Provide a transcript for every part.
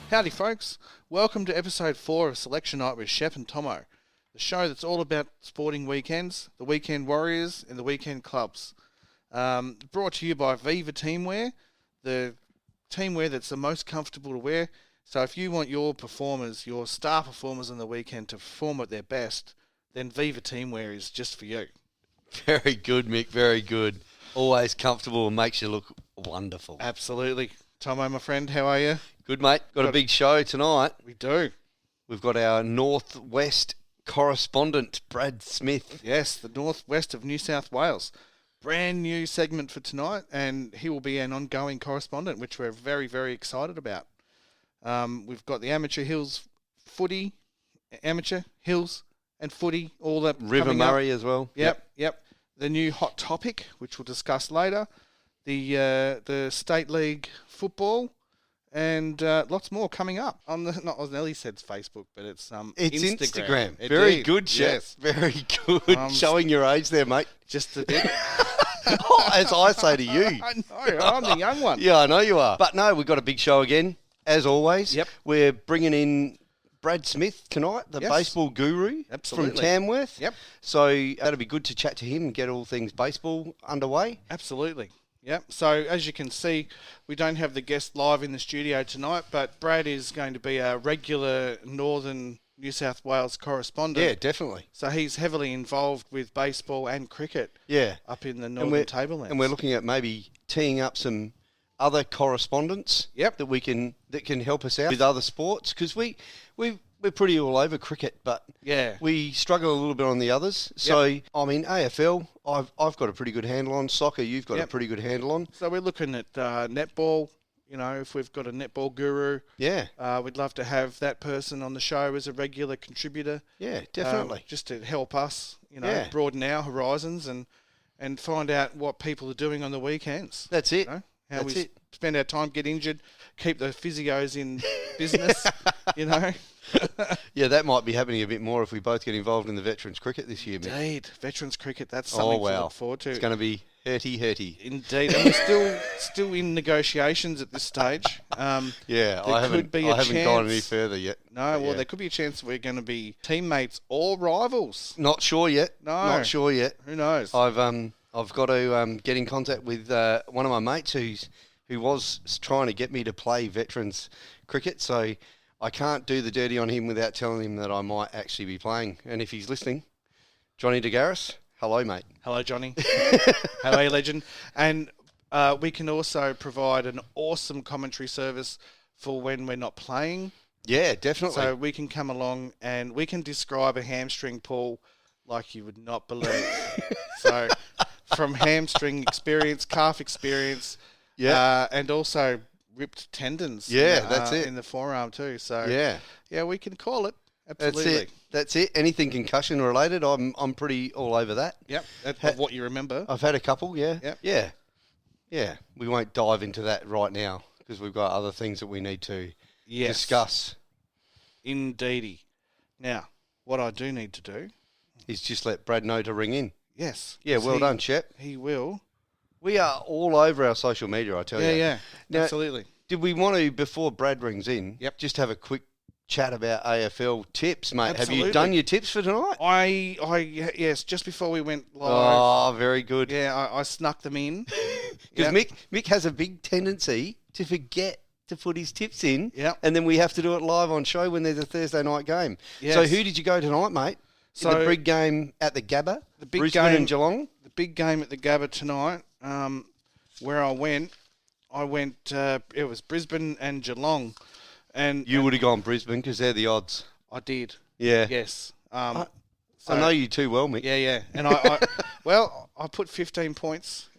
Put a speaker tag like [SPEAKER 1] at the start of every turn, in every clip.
[SPEAKER 1] Howdy folks, welcome to episode 4 of Selection Night with Shepp and Thommo, the show that's all about sporting weekends, the weekend warriors and the weekend clubs. Brought to you by Viva Teamwear, the teamwear that's the most comfortable to wear. So if you want your performers, your star performers on the weekend to perform at their best, then Viva Teamwear is just for you.
[SPEAKER 2] Very good, Mick, very good. Always comfortable and makes you look wonderful.
[SPEAKER 1] Absolutely. Thommo, my friend, how are you?
[SPEAKER 2] Good, mate. Got a big show tonight.
[SPEAKER 1] We do.
[SPEAKER 2] We've got our Northwest correspondent, Brad Smith.
[SPEAKER 1] Yes, the Northwest of New South Wales. Brand new segment for tonight, and he will be an ongoing correspondent, which we're very, very excited about. We've got the amateur hills footy, amateur hills and footy, all that.
[SPEAKER 2] River Murray as well.
[SPEAKER 1] Yep. The new hot topic, which we'll discuss later. The State League football. And lots more coming up on not as Nelly said Facebook, but it's
[SPEAKER 2] Instagram.
[SPEAKER 1] Indeed.
[SPEAKER 2] Very good, Shepp.
[SPEAKER 1] Yes.
[SPEAKER 2] Very good. Showing your age there, mate.
[SPEAKER 1] Just a bit.
[SPEAKER 2] As I say to you.
[SPEAKER 1] I know, I'm the young one.
[SPEAKER 2] Yeah, I know you are. But no, we've got a big show again, as always.
[SPEAKER 1] Yep.
[SPEAKER 2] We're bringing in Brad Smith tonight, the baseball guru from Tamworth.
[SPEAKER 1] Yep.
[SPEAKER 2] So that'll be good to chat to him and get all things baseball underway.
[SPEAKER 1] Absolutely. Yep. So as you can see, we don't have the guest live in the studio tonight, but Brad is going to be a regular Northern New South Wales correspondent.
[SPEAKER 2] Yeah, definitely.
[SPEAKER 1] So he's heavily involved with baseball and cricket.
[SPEAKER 2] Yeah.
[SPEAKER 1] Up in the Northern Tablelands.
[SPEAKER 2] And we're looking at maybe teeing up some other correspondents.
[SPEAKER 1] Yep.
[SPEAKER 2] that can help us out with other sports, because we're pretty all over cricket, but we struggle a little bit on the others. So I mean, AFL, I've got a pretty good handle on. Soccer, you've got a pretty good handle on.
[SPEAKER 1] So we're looking at netball. You know, if we've got a netball guru, we'd love to have that person on the show as a regular contributor.
[SPEAKER 2] Yeah, definitely.
[SPEAKER 1] Just to help us, broaden our horizons and find out what people are doing on the weekends.
[SPEAKER 2] That's it.
[SPEAKER 1] How we spend our time, get injured, keep the physios in business,
[SPEAKER 2] Yeah, that might be happening a bit more if we both get involved in the veterans cricket this year,
[SPEAKER 1] Indeed. Veterans cricket, that's something to look forward to.
[SPEAKER 2] It's going to be hurty.
[SPEAKER 1] Indeed. And we're still in negotiations at this stage. I
[SPEAKER 2] haven't gone any further yet.
[SPEAKER 1] No, there could be a chance we're going to be teammates or rivals.
[SPEAKER 2] Not sure yet.
[SPEAKER 1] No.
[SPEAKER 2] Not sure yet.
[SPEAKER 1] Who knows?
[SPEAKER 2] I've got to get in contact with one of my mates who was trying to get me to play veterans cricket, so I can't do the dirty on him without telling him that I might actually be playing. And if he's listening, Johnny DeGarris, hello, mate.
[SPEAKER 1] Hello, Johnny. How are you, legend? And we can also provide an awesome commentary service for when we're not playing.
[SPEAKER 2] Yeah, definitely.
[SPEAKER 1] So we can come along and we can describe a hamstring pull like you would not believe. So from hamstring experience, calf experience, and also ripped tendons.
[SPEAKER 2] That's it.
[SPEAKER 1] In the forearm too. So we can call it. Absolutely.
[SPEAKER 2] That's it. Anything concussion related, I'm pretty all over that.
[SPEAKER 1] Yep. That's what you remember.
[SPEAKER 2] I've had a couple. Yeah.
[SPEAKER 1] Yep.
[SPEAKER 2] Yeah. We won't dive into that right now because we've got other things that we need to discuss.
[SPEAKER 1] Indeedy. Now, what I do need to do
[SPEAKER 2] is just let Brad know to ring in.
[SPEAKER 1] Yes.
[SPEAKER 2] Yeah. Well done, Shepp.
[SPEAKER 1] He will.
[SPEAKER 2] We are all over our social media, I tell you.
[SPEAKER 1] Yeah.
[SPEAKER 2] Now,
[SPEAKER 1] absolutely.
[SPEAKER 2] Did we want to, before Brad rings in, just have a quick chat about AFL tips, mate?
[SPEAKER 1] Absolutely.
[SPEAKER 2] Have you done your tips for tonight?
[SPEAKER 1] Yes, just before we went live.
[SPEAKER 2] Oh, very good.
[SPEAKER 1] Yeah, I snuck them in.
[SPEAKER 2] Because Mick has a big tendency to forget to put his tips in,
[SPEAKER 1] and
[SPEAKER 2] then we have to do it live on show when there's a Thursday night game.
[SPEAKER 1] Yes.
[SPEAKER 2] So who did you go tonight, mate? The big game at the Gabba, Brisbane and Geelong?
[SPEAKER 1] The big game at the Gabba tonight, where I went, it was Brisbane and Geelong. And
[SPEAKER 2] you would have gone Brisbane because they're the odds.
[SPEAKER 1] I did.
[SPEAKER 2] Yeah.
[SPEAKER 1] Yes.
[SPEAKER 2] I know you too well, Mick.
[SPEAKER 1] Yeah. And I put 15 points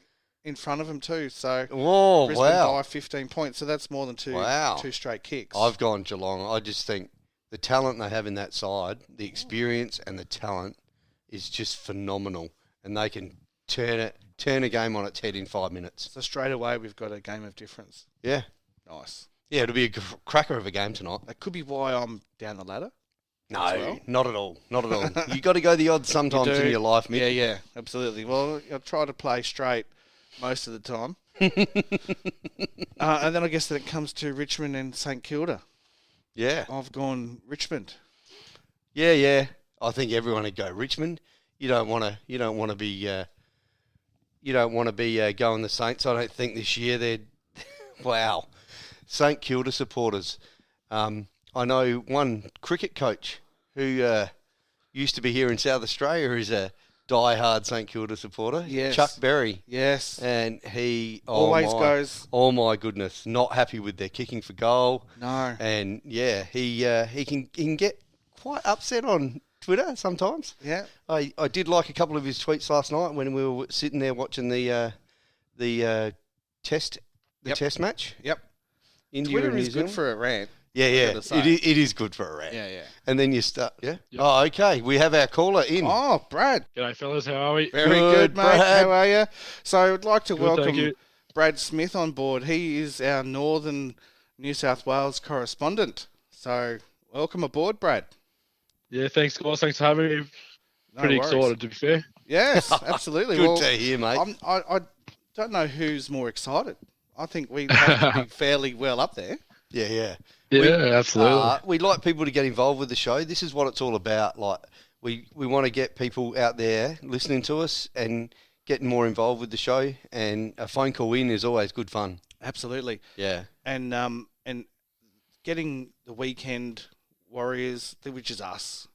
[SPEAKER 1] in front of them too. So Brisbane by 15 points. So that's more than two straight kicks.
[SPEAKER 2] I've gone Geelong. I just think the talent they have in that side, the experience and the talent is just phenomenal. And they can turn a game on its head in 5 minutes.
[SPEAKER 1] So straight away we've got a game of difference.
[SPEAKER 2] Yeah.
[SPEAKER 1] Nice.
[SPEAKER 2] Yeah, it'll be a cracker of a game tonight.
[SPEAKER 1] That could be why I'm down the ladder.
[SPEAKER 2] No, not at all. Not at all. You got to go the odds sometimes in your life, Mick.
[SPEAKER 1] Yeah, absolutely. Well, I try to play straight most of the time. And then I guess that it comes to Richmond and St Kilda.
[SPEAKER 2] Yeah.
[SPEAKER 1] I've gone Richmond.
[SPEAKER 2] Yeah. I think everyone would go Richmond. You don't want to be going the Saints. I don't think this year they're wow. St Kilda supporters. I know one cricket coach who used to be here in South Australia who's a die-hard St Kilda supporter.
[SPEAKER 1] Yes.
[SPEAKER 2] Chuck Berry.
[SPEAKER 1] Yes.
[SPEAKER 2] And he
[SPEAKER 1] always goes.
[SPEAKER 2] Oh my goodness, not happy with their kicking for goal.
[SPEAKER 1] No.
[SPEAKER 2] And yeah, he can get quite upset on Twitter sometimes.
[SPEAKER 1] Yeah.
[SPEAKER 2] I did like a couple of his tweets last night when we were sitting there watching the test match.
[SPEAKER 1] Yep.
[SPEAKER 2] India
[SPEAKER 1] Twitter
[SPEAKER 2] and New
[SPEAKER 1] is good
[SPEAKER 2] Zealand.
[SPEAKER 1] for a rant.
[SPEAKER 2] Yeah. It is good for a rant.
[SPEAKER 1] Yeah.
[SPEAKER 2] And then you start. Yeah.
[SPEAKER 3] Yep.
[SPEAKER 2] Oh, okay. We have our caller in.
[SPEAKER 1] Oh, Brad.
[SPEAKER 3] G'day, fellas. How are we?
[SPEAKER 1] Very good, mate.
[SPEAKER 2] Brad.
[SPEAKER 1] How are you? So I'd like to
[SPEAKER 3] Good, thank
[SPEAKER 1] welcome
[SPEAKER 3] you.
[SPEAKER 1] Brad Smith on board. He is our Northern New South Wales correspondent. So welcome aboard, Brad.
[SPEAKER 3] Yeah, thanks, guys. Thanks for having me.
[SPEAKER 1] No
[SPEAKER 3] Pretty
[SPEAKER 1] worries.
[SPEAKER 3] excited, to be fair.
[SPEAKER 1] Yes, absolutely.
[SPEAKER 2] Good
[SPEAKER 1] well,
[SPEAKER 2] to hear, mate.
[SPEAKER 1] I don't know who's more excited. I think we have to be fairly well up there.
[SPEAKER 2] Yeah.
[SPEAKER 3] Yeah, absolutely.
[SPEAKER 2] We like people to get involved with the show. This is what it's all about. Like we want to get people out there listening to us and getting more involved with the show. And a phone call in is always good fun.
[SPEAKER 1] Absolutely.
[SPEAKER 2] Yeah.
[SPEAKER 1] And getting the weekend warriors, which is us,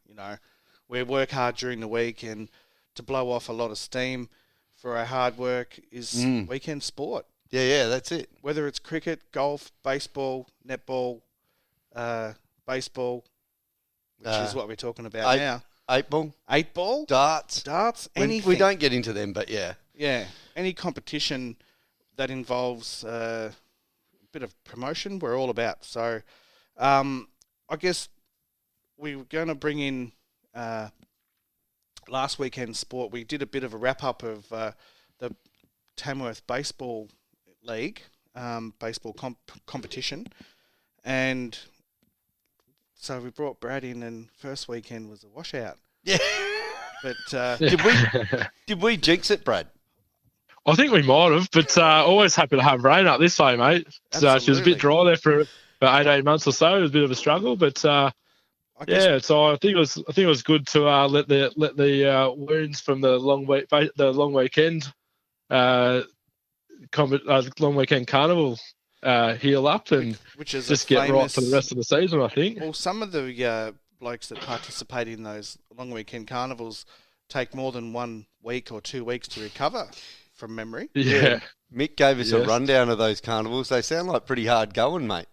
[SPEAKER 1] we work hard during the week, and to blow off a lot of steam for our hard work is weekend sport.
[SPEAKER 2] Yeah, that's it.
[SPEAKER 1] Whether it's cricket, golf, baseball, netball, baseball, which is what we're talking about now.
[SPEAKER 2] 8-ball.
[SPEAKER 1] 8-ball?
[SPEAKER 2] Darts.
[SPEAKER 1] Anything.
[SPEAKER 2] We don't get into them, but yeah.
[SPEAKER 1] Yeah, any competition that involves a bit of promotion, we're all about. So I guess we were going to bring in last weekend's sport. We did a bit of a wrap-up of the Tamworth Baseball League, baseball competition. And so we brought Brad in, and first weekend was a washout.
[SPEAKER 2] Yeah.
[SPEAKER 1] But
[SPEAKER 2] Did we jinx it, Brad?
[SPEAKER 3] I think we might have, but always happy to have rain up this way, mate. So she was a bit dry there for 18 months or so. It was a bit of a struggle, but so I think it was good to let the wounds from the long weekend long weekend carnival heal up and
[SPEAKER 1] which is
[SPEAKER 3] just get right for the rest of the season, I think.
[SPEAKER 1] Well, some of the blokes that participate in those long weekend carnivals take more than 1 week or 2 weeks to recover from memory.
[SPEAKER 3] Yeah.
[SPEAKER 2] Mick gave us a rundown of those carnivals. They sound like pretty hard going, mate.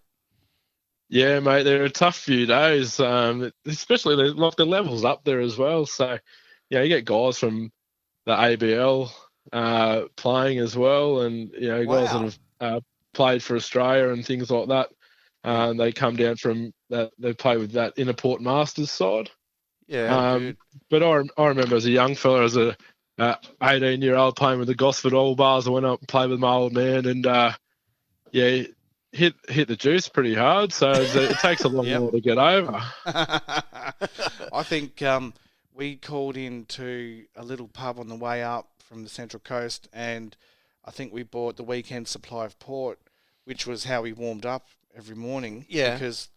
[SPEAKER 3] Yeah, mate, they're a tough few days, especially the levels up there as well. So, you get guys from the ABL playing as well, and guys that have played for Australia and things like that. They come down from that. They play with that Inner Port Masters side.
[SPEAKER 2] Yeah.
[SPEAKER 3] But I remember as a young fella, as a 18-year-old playing with the Gosford All Bars, I went up and played with my old man, and hit the juice pretty hard. So it takes a long while to get over.
[SPEAKER 1] I think we called into a little pub on the way up from the Central Coast, and I think we bought the weekend supply of port, which was how we warmed up every morning.
[SPEAKER 2] Yeah.
[SPEAKER 1] Because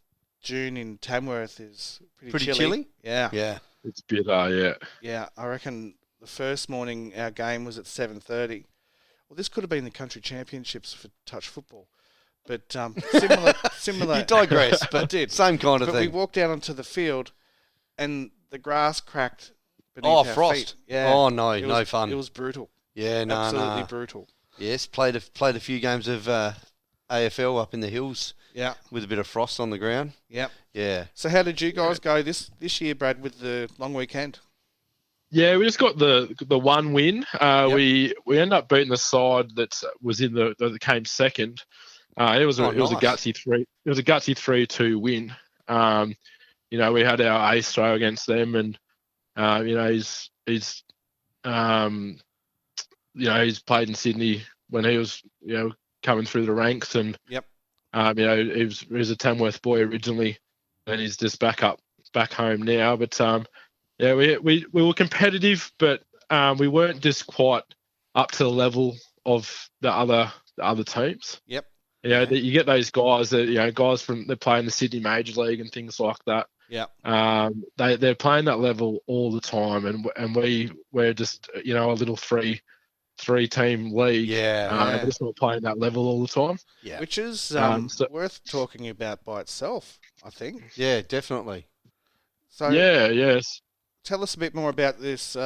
[SPEAKER 1] June in Tamworth is pretty
[SPEAKER 2] chilly.
[SPEAKER 1] Yeah.
[SPEAKER 2] Yeah.
[SPEAKER 3] It's bitter, yeah.
[SPEAKER 1] Yeah, I reckon the first morning our game was at 7:30. Well, this could have been the country championships for touch football. But similar.
[SPEAKER 2] You digress, but
[SPEAKER 1] did.
[SPEAKER 2] Same kind of
[SPEAKER 1] but
[SPEAKER 2] thing.
[SPEAKER 1] we walked out onto the field, and the grass cracked beneath our
[SPEAKER 2] frost.
[SPEAKER 1] feet. Yeah.
[SPEAKER 2] Oh, no fun.
[SPEAKER 1] It was brutal.
[SPEAKER 2] Yeah, no,
[SPEAKER 1] Absolutely brutal.
[SPEAKER 2] Yes, played a few games of AFL up in the hills.
[SPEAKER 1] Yeah.
[SPEAKER 2] With a bit of frost on the ground.
[SPEAKER 1] Yep.
[SPEAKER 2] Yeah.
[SPEAKER 1] So how did you guys go this year, Brad, with the long weekend?
[SPEAKER 3] Yeah, we just got the one win. We ended up beating the side that was that came second. It was a gutsy 3-2 win. We had our ace throw against them, and he's played in Sydney when he was coming through the ranks, and he was a Tamworth boy originally, and he's just back home now. But we were competitive, but we weren't just quite up to the level of the other teams.
[SPEAKER 1] Yep.
[SPEAKER 3] You know, that you get those guys that guys from that play in the Sydney Major League and things like that.
[SPEAKER 1] Yeah.
[SPEAKER 3] They're playing that level all the time, and we're just a little three team league.
[SPEAKER 2] Yeah.
[SPEAKER 3] We're just not playing that level all the time.
[SPEAKER 2] Yeah.
[SPEAKER 1] Which is worth talking about by itself, I think.
[SPEAKER 2] Yeah, definitely.
[SPEAKER 1] So
[SPEAKER 3] yes.
[SPEAKER 1] Tell us a bit more about this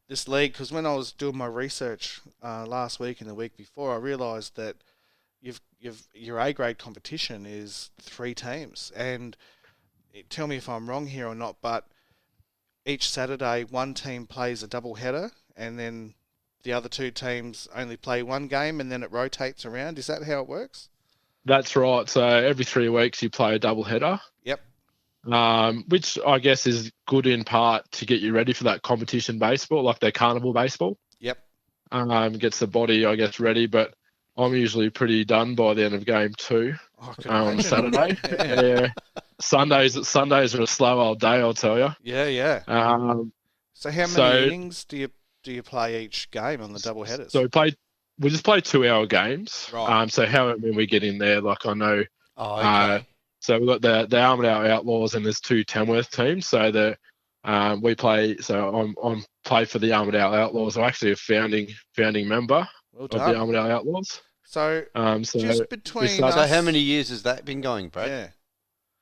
[SPEAKER 1] this league, because when I was doing my research last week and the week before, I realised that your A grade competition is 3 teams, and tell me if I'm wrong here or not, but each Saturday one team plays a double header, and then the other 2 teams only play one game, and then it rotates around. Is that how it works?
[SPEAKER 3] That's right. So every 3 weeks you play a double header.
[SPEAKER 1] Yep.
[SPEAKER 3] Which I guess is good in part to get you ready for that competition baseball, like their carnival baseball.
[SPEAKER 1] Yep.
[SPEAKER 3] Gets the body, I guess, ready, but I'm usually pretty done by the end of game 2 on Saturday. Yeah. Sundays are a slow old day, I'll tell you.
[SPEAKER 1] Yeah. So how many innings do you play each game on the double headers?
[SPEAKER 3] So we just play 2-hour games.
[SPEAKER 1] Right.
[SPEAKER 3] So how when we get in there, like I know.
[SPEAKER 2] Oh, okay.
[SPEAKER 3] So we've got the Armored Outlaws and there's 2 Tamworth teams. So we play. So I'm play for the Armored Outlaws. I'm actually a founding member of the Armored Outlaws.
[SPEAKER 1] So just between
[SPEAKER 2] So how many years has that been going, Brad?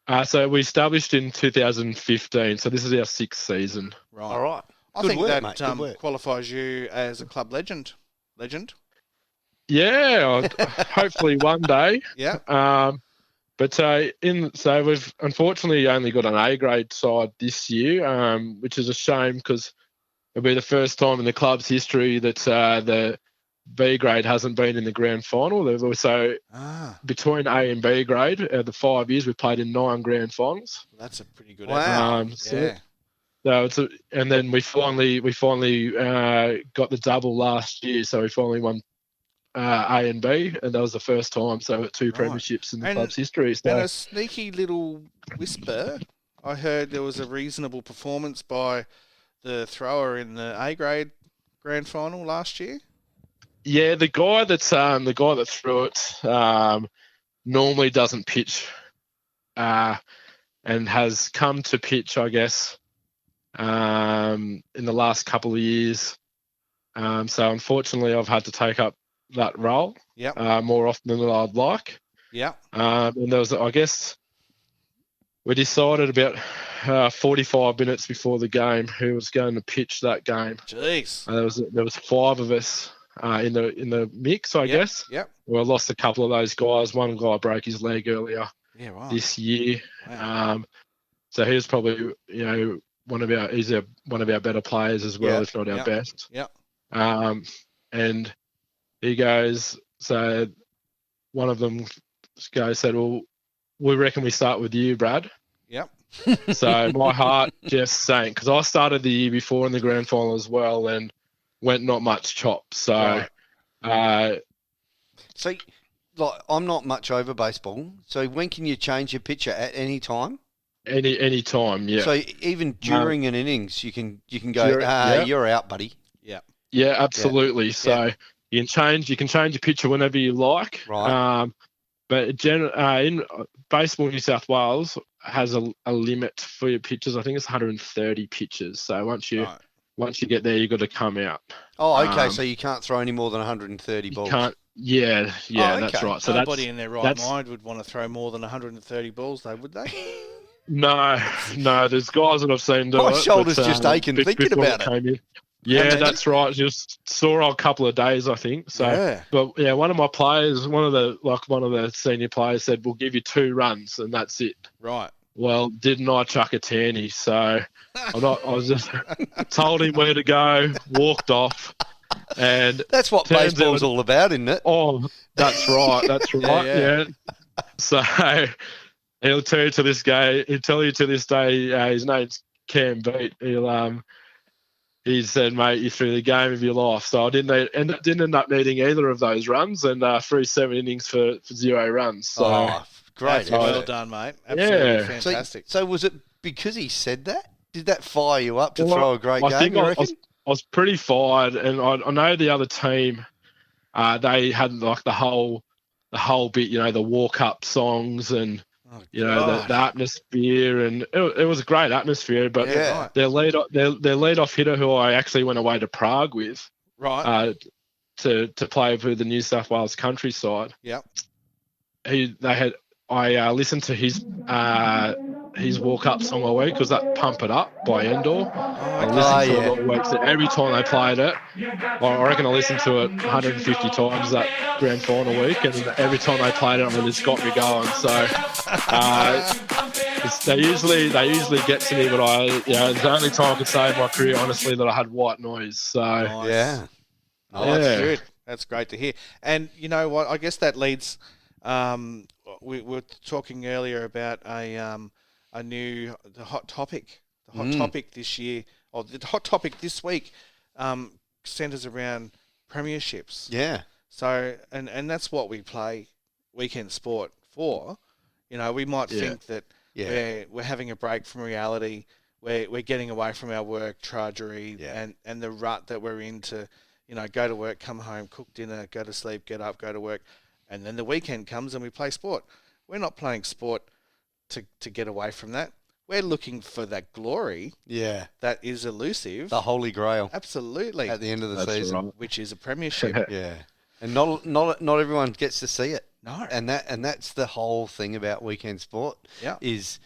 [SPEAKER 1] Yeah.
[SPEAKER 3] So we established in 2015. So this is our 6th season.
[SPEAKER 1] Right.
[SPEAKER 2] All right.
[SPEAKER 1] I think that qualifies you as a club legend.
[SPEAKER 3] Yeah, hopefully one day.
[SPEAKER 1] Yeah.
[SPEAKER 3] But we've unfortunately only got an A grade side this year, which is a shame because it'll be the first time in the club's history that the B grade hasn't been in the grand final. There's also between A and B grade, the 5 years we played in 9 grand finals.
[SPEAKER 1] That's a pretty good.
[SPEAKER 2] Wow.
[SPEAKER 3] So and then we finally got the double last year, so we finally won A and B, and that was the first time. So 2 premierships in the club's history. So.
[SPEAKER 1] And a sneaky little whisper, I heard there was a reasonable performance by the thrower in the A grade grand final last year.
[SPEAKER 3] Yeah, the guy that threw it normally doesn't pitch, and has come to pitch, I guess, in the last couple of years. So unfortunately, I've had to take up that role more often than I'd like.
[SPEAKER 1] Yeah.
[SPEAKER 3] And there was, I guess, we decided about 45 minutes before the game who was going to pitch that game.
[SPEAKER 1] Jeez.
[SPEAKER 3] There was 5 of us in the mix, I guess.
[SPEAKER 1] Yep.
[SPEAKER 3] We lost a couple of those guys. One guy broke his leg earlier this year.
[SPEAKER 1] Wow.
[SPEAKER 3] So he was probably one of our better players as well, if not our best.
[SPEAKER 1] Yeah.
[SPEAKER 3] And he goes, so one of them said, well, we reckon we start with you, Brad.
[SPEAKER 1] Yep.
[SPEAKER 3] So my heart just sank because I started the year before in the grand final as well and went not much chop. So,
[SPEAKER 2] so like I'm not much over baseball. So when can you change your pitcher at any time?
[SPEAKER 3] Any time, yeah.
[SPEAKER 2] So even during an innings, you can go. You're out, buddy.
[SPEAKER 1] Yeah.
[SPEAKER 3] Yeah, absolutely. Yeah. So you can change your pitcher whenever you like.
[SPEAKER 2] Right.
[SPEAKER 3] But in baseball, New South Wales has a limit for your pitches. I think it's 130 pitches. So once you get there, you've got to come out.
[SPEAKER 2] Oh, okay. So you can't throw any more than 130 balls.
[SPEAKER 3] Can't. Yeah, that's right. So
[SPEAKER 1] nobody in their right mind would want to throw more than 130 balls, though, would they?
[SPEAKER 3] No. There's guys that I've seen do it.
[SPEAKER 2] My shoulder's just aching thinking about it.
[SPEAKER 3] Yeah, that's right. Just saw a couple of days, I think. So, but yeah, one of my players, one of the senior players said, "We'll give you 2 runs, and that's it."
[SPEAKER 1] Right.
[SPEAKER 3] Well, didn't I chuck a tanny? So I was just told him where to go, walked off, and
[SPEAKER 2] that's what baseball's all about, isn't it?
[SPEAKER 3] Oh, that's right. That's right. Yeah. So he'll tell you to this day. His name's Cam Beat. He said, mate, you threw the game of your life. So I didn't end up needing either of those runs and threw 7 innings for 0 runs. So
[SPEAKER 2] great.
[SPEAKER 1] Well done, mate. Absolutely fantastic.
[SPEAKER 2] So was it because he said that? Did that fire you up to throw a great game, you reckon?
[SPEAKER 3] I was pretty fired, and I know the other team, they had like the whole the whole bit, the walk-up songs and
[SPEAKER 1] Oh,
[SPEAKER 3] the atmosphere, and it was a great atmosphere. But
[SPEAKER 2] Yeah.
[SPEAKER 3] their lead-off hitter, who I actually went away to Prague with,
[SPEAKER 1] right.
[SPEAKER 3] to play for the New South Wales countryside.
[SPEAKER 1] Yep.
[SPEAKER 3] I listened to his walk-up song all week, was that "Pump It Up" by Endor. I listened to it all week. So every time they played it, I reckon I listened to it 150 times that grand final week, and every time they played it, it just got me going. So they usually get to me, but it's the only time I could say in my career, honestly, that I had white noise. So
[SPEAKER 2] Yeah.
[SPEAKER 1] That's good. That's great to hear. And you know what? I guess that leads. We were talking earlier about the hot topic. The hot topic this year, or the hot topic this week, centres around premierships.
[SPEAKER 2] Yeah.
[SPEAKER 1] So, and that's what we play weekend sport for. We might think that we're having a break from reality. We're getting away from our work drudgery and the rut that we're in to, go to work, come home, cook dinner, go to sleep, get up, go to work. And then the weekend comes and we play sport. We're not playing sport to get away from that. We're looking for that glory that is elusive.
[SPEAKER 2] The Holy Grail.
[SPEAKER 1] Absolutely.
[SPEAKER 2] At the end of the season.
[SPEAKER 1] Right. Which is a premiership.
[SPEAKER 2] Yeah. And not everyone gets to see it.
[SPEAKER 1] No.
[SPEAKER 2] And that's the whole thing about weekend sport.
[SPEAKER 1] Yeah.
[SPEAKER 2] Is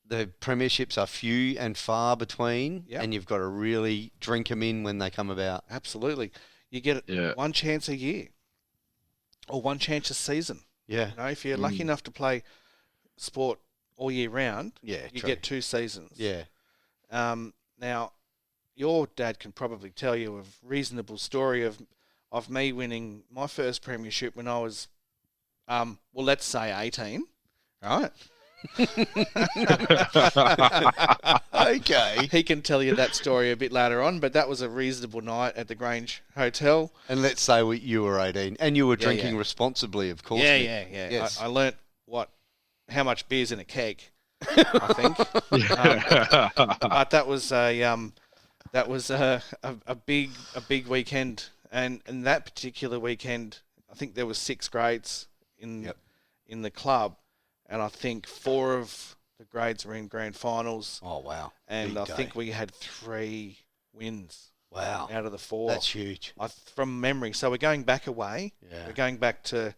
[SPEAKER 2] the premierships are few and far between, and you've got to really drink them in when they come about.
[SPEAKER 1] Absolutely. You get one chance a year. Or one chance a season.
[SPEAKER 2] Yeah.
[SPEAKER 1] If you're lucky enough to play sport all year round, you get 2 seasons.
[SPEAKER 2] Yeah.
[SPEAKER 1] Now, your dad can probably tell you a reasonable story of me winning my first premiership when I was, let's say 18, right?
[SPEAKER 2] Okay.
[SPEAKER 1] He can tell you that story a bit later on, but that was a reasonable night at the Grange Hotel.
[SPEAKER 2] And let's say you were 18 and you were drinking responsibly, of course.
[SPEAKER 1] Yeah.
[SPEAKER 2] Yes.
[SPEAKER 1] I learnt how much beer's in a keg, I think. But that was a big weekend, and that particular weekend, I think there was 6 grades in the club. And I think 4 of the grades were in grand finals.
[SPEAKER 2] Oh, wow.
[SPEAKER 1] And I think we had 3 wins.
[SPEAKER 2] Wow.
[SPEAKER 1] Out of the 4.
[SPEAKER 2] That's huge.
[SPEAKER 1] From memory. So we're going back away.
[SPEAKER 2] Yeah.
[SPEAKER 1] We're going back to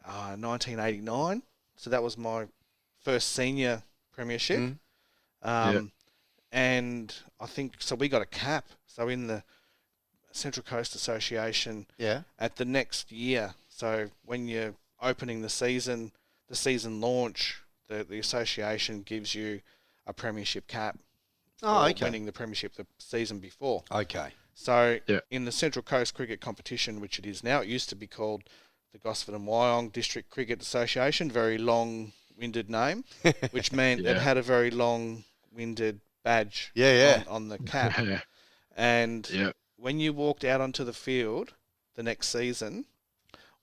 [SPEAKER 1] 1989. So that was my first senior premiership. And I think, so we got a cap. So in the Central Coast Association at the next year. So when you're opening the season launch, the association gives you a premiership cap for winning the premiership the season before.
[SPEAKER 2] Okay.
[SPEAKER 1] So in the Central Coast Cricket Competition, which it is now, it used to be called the Gosford and Wyong District Cricket Association, very long-winded name, which meant it had a very long-winded badge on the cap. And when you walked out onto the field the next season,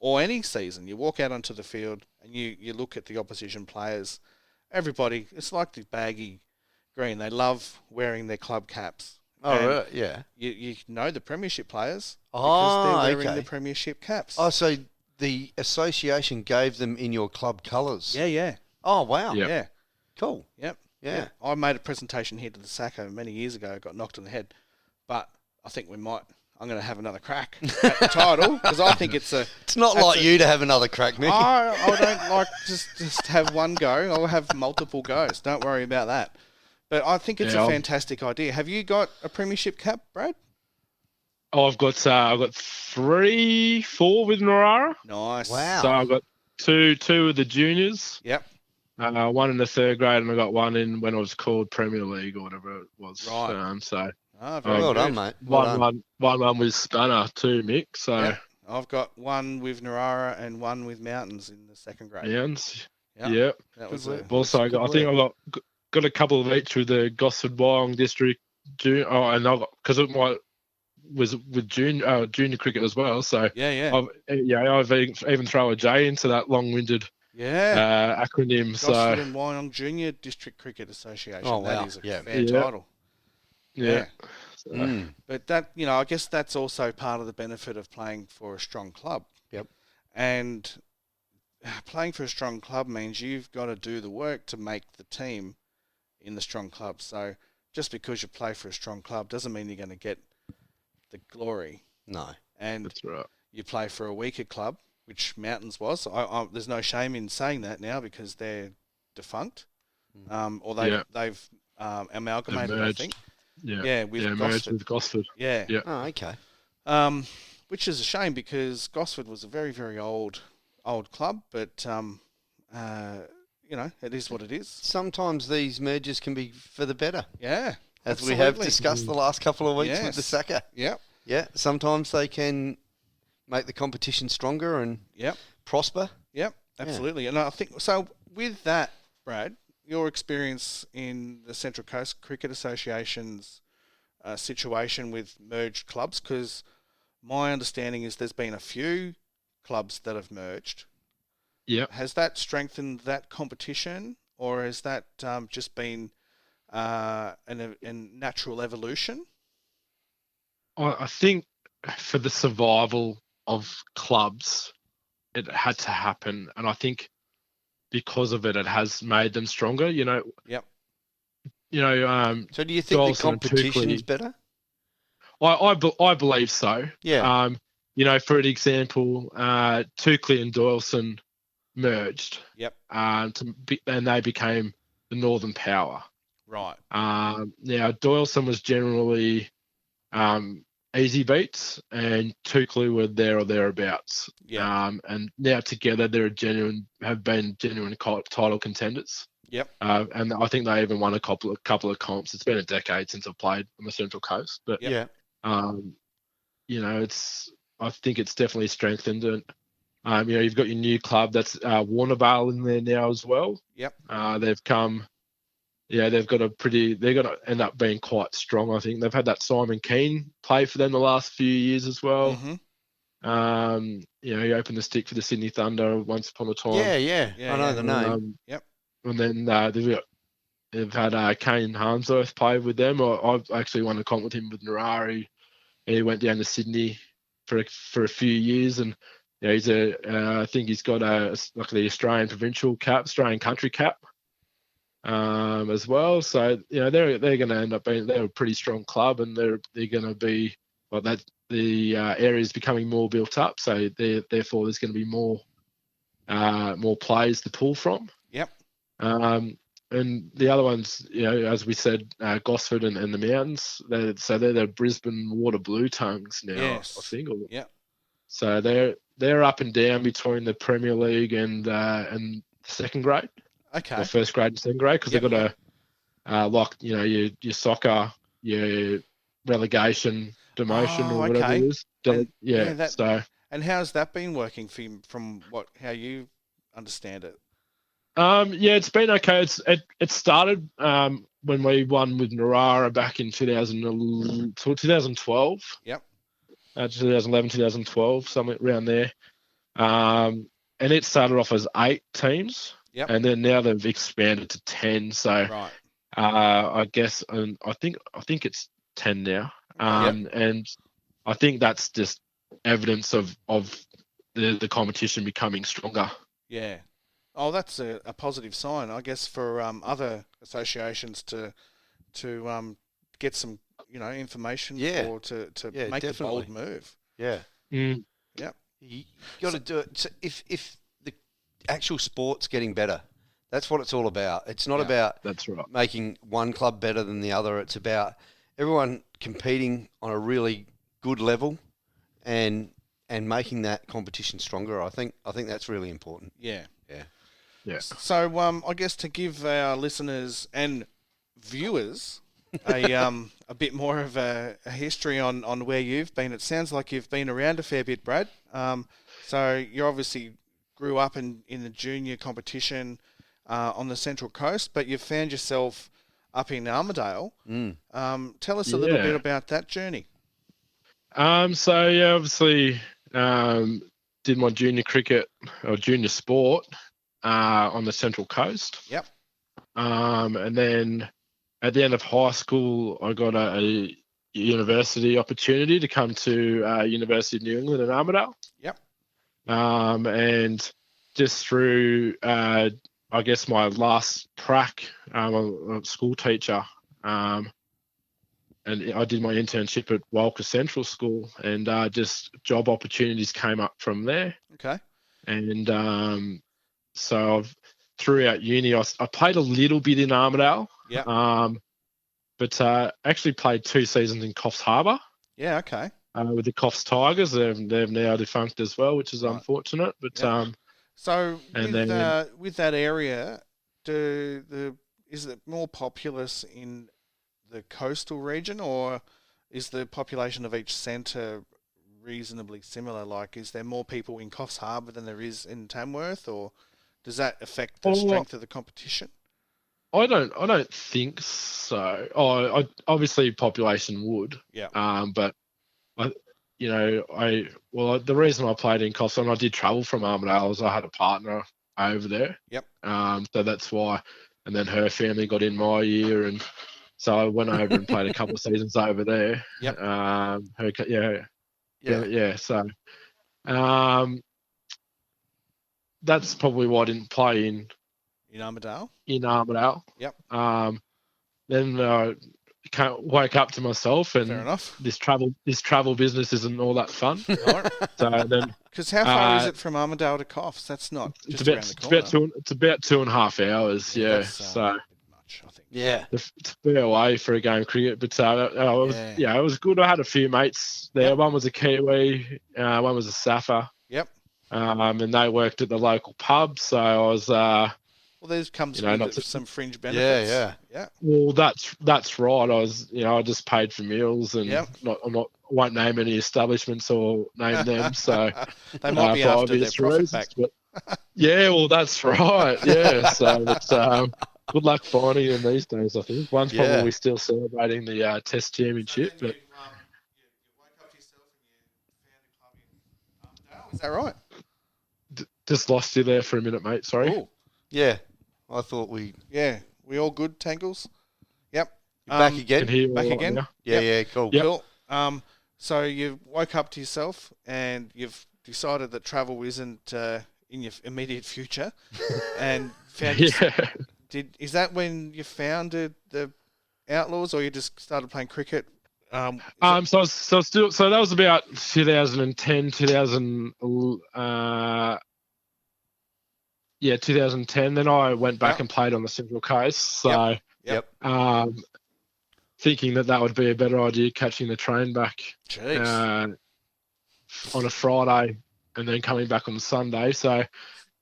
[SPEAKER 1] or any season, you walk out onto the field and you look at the opposition players. Everybody, it's like the baggy green. They love wearing their club caps.
[SPEAKER 2] Oh, right, yeah.
[SPEAKER 1] You know the premiership players because they're wearing the premiership caps.
[SPEAKER 2] Oh, so the association gave them in your club colours?
[SPEAKER 1] Yeah.
[SPEAKER 2] Oh, wow.
[SPEAKER 3] Yep.
[SPEAKER 1] Yeah.
[SPEAKER 2] Cool.
[SPEAKER 1] Yep.
[SPEAKER 2] Yeah.
[SPEAKER 1] I made a presentation here to the SACO many years ago. Got knocked on the head. But I think I'm going to have another crack at the title because I think it's
[SPEAKER 2] It's not like you to have another crack, Mick.
[SPEAKER 1] I don't like just have one go. I'll have multiple goes. Don't worry about that. But I think it's a fantastic idea. Have you got a premiership cap, Brad?
[SPEAKER 3] Oh, I've got 4 with Narara.
[SPEAKER 1] Nice.
[SPEAKER 2] Wow.
[SPEAKER 3] So I've got two with the juniors.
[SPEAKER 1] Yep.
[SPEAKER 3] One in the 3rd grade, and I got one in when it was called Premier League or whatever it was.
[SPEAKER 1] Right.
[SPEAKER 3] So
[SPEAKER 1] Very
[SPEAKER 2] well
[SPEAKER 1] good.
[SPEAKER 2] done, mate. Well done.
[SPEAKER 3] One with Spanner too, Mick. So
[SPEAKER 1] I've got one with Narara and one with Mountains in the 2nd grade.
[SPEAKER 3] Mountains.
[SPEAKER 1] Yeah. That was
[SPEAKER 3] also I think I got a couple of each with the Gosford Wyong District junior. Oh, and because it was with junior cricket as well. So I've even throw a J into that long-winded acronym.
[SPEAKER 1] Gosford and Wyong Junior District Cricket Association.
[SPEAKER 2] Oh, wow.
[SPEAKER 1] That is a fair title.
[SPEAKER 3] Yeah.
[SPEAKER 1] But that, I guess that's also part of the benefit of playing for a strong club.
[SPEAKER 2] Yep.
[SPEAKER 1] And playing for a strong club means you've got to do the work to make the team in the strong club. So just because you play for a strong club doesn't mean you're going to get the glory.
[SPEAKER 2] No.
[SPEAKER 1] And
[SPEAKER 3] That's right.
[SPEAKER 1] you play for a weaker club, which Mountains was. There's no shame in saying that now because they're defunct, or they've amalgamated, I think. With
[SPEAKER 3] merged
[SPEAKER 1] Gosford.
[SPEAKER 3] with Gosford.
[SPEAKER 1] Yeah.
[SPEAKER 2] Oh, okay.
[SPEAKER 1] Which is a shame because Gosford was a very, very old club, but it is what it is.
[SPEAKER 2] Sometimes these mergers can be for the better.
[SPEAKER 1] Yeah.
[SPEAKER 2] As
[SPEAKER 1] absolutely.
[SPEAKER 2] we have discussed the last couple of weeks with the Saka.
[SPEAKER 1] Yep.
[SPEAKER 2] Yeah. Sometimes they can make the competition stronger and prosper.
[SPEAKER 1] Yep. Absolutely. Yeah. And I think so. With that, Brad, your experience in the Central Coast Cricket Association's situation with merged clubs, because my understanding is there's been a few clubs that have merged.
[SPEAKER 3] Yeah.
[SPEAKER 1] Has that strengthened that competition, or has that just been a natural evolution?
[SPEAKER 3] I think for the survival of clubs, it had to happen, and I think because of it, it has made them stronger.
[SPEAKER 1] Yep.
[SPEAKER 2] So do you think the
[SPEAKER 3] Doyleson and
[SPEAKER 2] competition's
[SPEAKER 3] Tukley-
[SPEAKER 2] better?
[SPEAKER 3] I believe so.
[SPEAKER 2] Yeah.
[SPEAKER 3] For an example, Tukley and Doyleson merged.
[SPEAKER 1] Yep.
[SPEAKER 3] And they became the Northern Power.
[SPEAKER 1] Right.
[SPEAKER 3] Now Doyleson was generally easy beats, and Tukley were there or thereabouts.
[SPEAKER 1] Yeah.
[SPEAKER 3] And now together have been genuine title contenders.
[SPEAKER 1] Yep.
[SPEAKER 3] And I think they even won a couple of comps. It's been a decade since I've played on the Central Coast, but I think it's definitely strengthened. And you've got your new club that's Warnervale in there now as well.
[SPEAKER 1] Yep.
[SPEAKER 3] They've come. Yeah, they're going to end up being quite strong. I think they've had that Simon Keane play for them the last few years as well.
[SPEAKER 1] Mm-hmm.
[SPEAKER 3] He opened the stick for the Sydney Thunder once upon a time.
[SPEAKER 2] Yeah. I know the name.
[SPEAKER 1] Yep.
[SPEAKER 3] And then they've had Kane Harmsworth play with them. I've actually won a comp with him with Narari. He went down to Sydney for a few years, and he's I think he's got the Australian provincial cap, Australian country cap. As well, so they're going to end up being they're a pretty strong club, and they're going to be the area is becoming more built up, so therefore there's going to be more players to pull from.
[SPEAKER 1] Yep.
[SPEAKER 3] And the other ones, as we said, Gosford and the Mountains, they're the Brisbane Water Blue Tongues now.
[SPEAKER 1] Yes.
[SPEAKER 3] I think.
[SPEAKER 1] Yeah.
[SPEAKER 3] So they're up and down between the Premier League and the second grade.
[SPEAKER 1] Okay.
[SPEAKER 3] Or first grade and second grade, because they've got your soccer, your relegation, demotion, or whatever it is.
[SPEAKER 1] And how's that been working for you from how you understand it?
[SPEAKER 3] It's been okay. It started when we won with Narara back in 2012.
[SPEAKER 1] Yep.
[SPEAKER 3] 2011, 2012, somewhere around there. And it started off as 8 teams.
[SPEAKER 1] Yep.
[SPEAKER 3] And then now they've expanded to 10. So
[SPEAKER 1] right.
[SPEAKER 3] I guess, and I think it's 10 now. And I think that's just evidence of the competition becoming stronger.
[SPEAKER 1] Yeah. Oh, that's a positive sign, I guess, for other associations to get some information or to make a bold move.
[SPEAKER 2] Yeah.
[SPEAKER 3] Mm.
[SPEAKER 1] Yep.
[SPEAKER 2] You got to do it. So if the actual sport's getting better, that's what it's all about. It's not about making one club better than the other. It's about everyone competing on a really good level and making that competition stronger. I think that's really important.
[SPEAKER 1] Yeah.
[SPEAKER 2] Yeah.
[SPEAKER 3] Yeah.
[SPEAKER 1] So I guess to give our listeners and viewers a bit more of a history on where you've been. It sounds like you've been around a fair bit, Brad. So you obviously grew up in the junior competition on the Central Coast, but you've found yourself up in Armidale. Tell us a little bit about that journey.
[SPEAKER 3] Obviously did my junior cricket or junior sport on the Central Coast.
[SPEAKER 1] Yep.
[SPEAKER 3] And then at the end of high school, I got a university opportunity to come to University of New England in Armidale.
[SPEAKER 1] Yep.
[SPEAKER 3] and just through, I guess, my last prac, I'm a school teacher, and I did my internship at Walker Central School, and just job opportunities came up from there.
[SPEAKER 1] Okay.
[SPEAKER 3] And so throughout uni, I played a little bit in Armidale.
[SPEAKER 1] Yeah.
[SPEAKER 3] But actually played 2 seasons in Coffs Harbour.
[SPEAKER 1] Yeah. Okay.
[SPEAKER 3] With the Coffs Tigers. They've now defunct as well, which is
[SPEAKER 1] Right.
[SPEAKER 3] unfortunate. But
[SPEAKER 1] Yeah. So
[SPEAKER 3] and
[SPEAKER 1] with that area, is it more populous in the coastal region, or is the population of each centre reasonably similar? Like, is there more people in Coffs Harbour than there is in Tamworth, or does that affect the strength of the competition?
[SPEAKER 3] I don't think so. Obviously population would.
[SPEAKER 1] Yeah.
[SPEAKER 3] But the reason I played in Coffs, and I did travel from Armidale, is I had a partner over there.
[SPEAKER 1] Yep.
[SPEAKER 3] So that's why. And then her family got in my year, and so I went over and played a couple of seasons over there.
[SPEAKER 1] Yep.
[SPEAKER 3] So, that's probably why I didn't play in
[SPEAKER 1] Armidale.
[SPEAKER 3] Yep. Then can't wake up to myself, and
[SPEAKER 1] fair enough.
[SPEAKER 3] This travel business isn't all that fun. So then,
[SPEAKER 1] because how far is it from Armidale to Coffs? That's not just around the corner.
[SPEAKER 3] It's about 2.5 hours. Yeah. So
[SPEAKER 1] much, I think.
[SPEAKER 2] Yeah.
[SPEAKER 3] It's a bit away for a game of cricket, but it was good. I had a few mates there. Yep. One was a Kiwi, one was a Safa.
[SPEAKER 1] Yep.
[SPEAKER 3] And they worked at the local pub, so I was.
[SPEAKER 1] Well, there's comes with some fringe benefits.
[SPEAKER 2] Yeah.
[SPEAKER 3] Well, that's right. I just paid for meals, and I won't name any establishments or name them. So
[SPEAKER 1] they might be after their profit back.
[SPEAKER 3] But, yeah, well, that's right. Yeah, so it's good luck finding them these days. I think one's probably still celebrating the Test Championship. But
[SPEAKER 1] you woke up yourself and you found a club in Armidale. Is that right?
[SPEAKER 3] Just lost you there for a minute, mate. Sorry.
[SPEAKER 1] Ooh.
[SPEAKER 2] Yeah. I thought we...
[SPEAKER 1] Yeah. We all good, Tangles? Yep.
[SPEAKER 2] Back again?
[SPEAKER 1] Back again?
[SPEAKER 2] Yeah, cool.
[SPEAKER 1] Yep. Cool. So you woke up to yourself and you've decided that travel isn't in your immediate future and found... Is that when you founded the Outlaws, or you just started playing cricket?
[SPEAKER 3] So that was about 2010, 2010. Then I went back and played on the Central Coast. So, thinking that would be a better idea, catching the train back on a Friday and then coming back on the Sunday. So it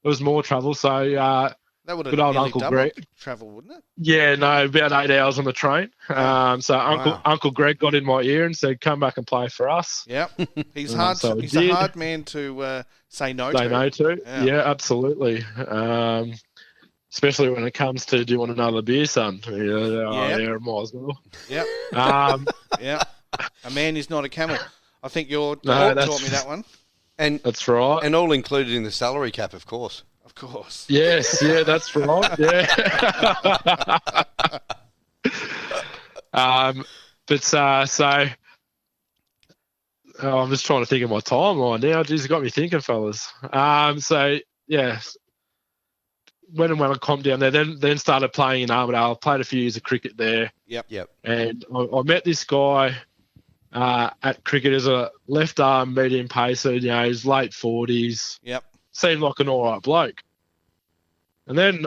[SPEAKER 3] was more travel. So
[SPEAKER 1] that would have nearly Uncle Greg travel, wouldn't it?
[SPEAKER 3] Yeah, no, about 8 hours on the train. Uncle Greg got in my ear and said, "Come back and play for us."
[SPEAKER 1] Yep, he's hard. He's a hard man to say no to.
[SPEAKER 3] Yeah, absolutely. Especially when it comes to do you want another beer, son? Yeah, might as well.
[SPEAKER 1] Yep. A man is not a camel. I think your dog taught me that one.
[SPEAKER 2] And
[SPEAKER 3] that's right.
[SPEAKER 2] And all included in the salary cap, of course.
[SPEAKER 1] Of course.
[SPEAKER 3] Yes, that's right. Yeah. I'm just trying to think of my timeline now. Jeez, it got me thinking, fellas. When I comped down there, then started playing in Armidale. Played a few years of cricket there.
[SPEAKER 1] Yep.
[SPEAKER 3] And I met this guy at cricket as a left arm medium pacer. He's late 40s.
[SPEAKER 1] Yep.
[SPEAKER 3] Seemed like an all right bloke. And then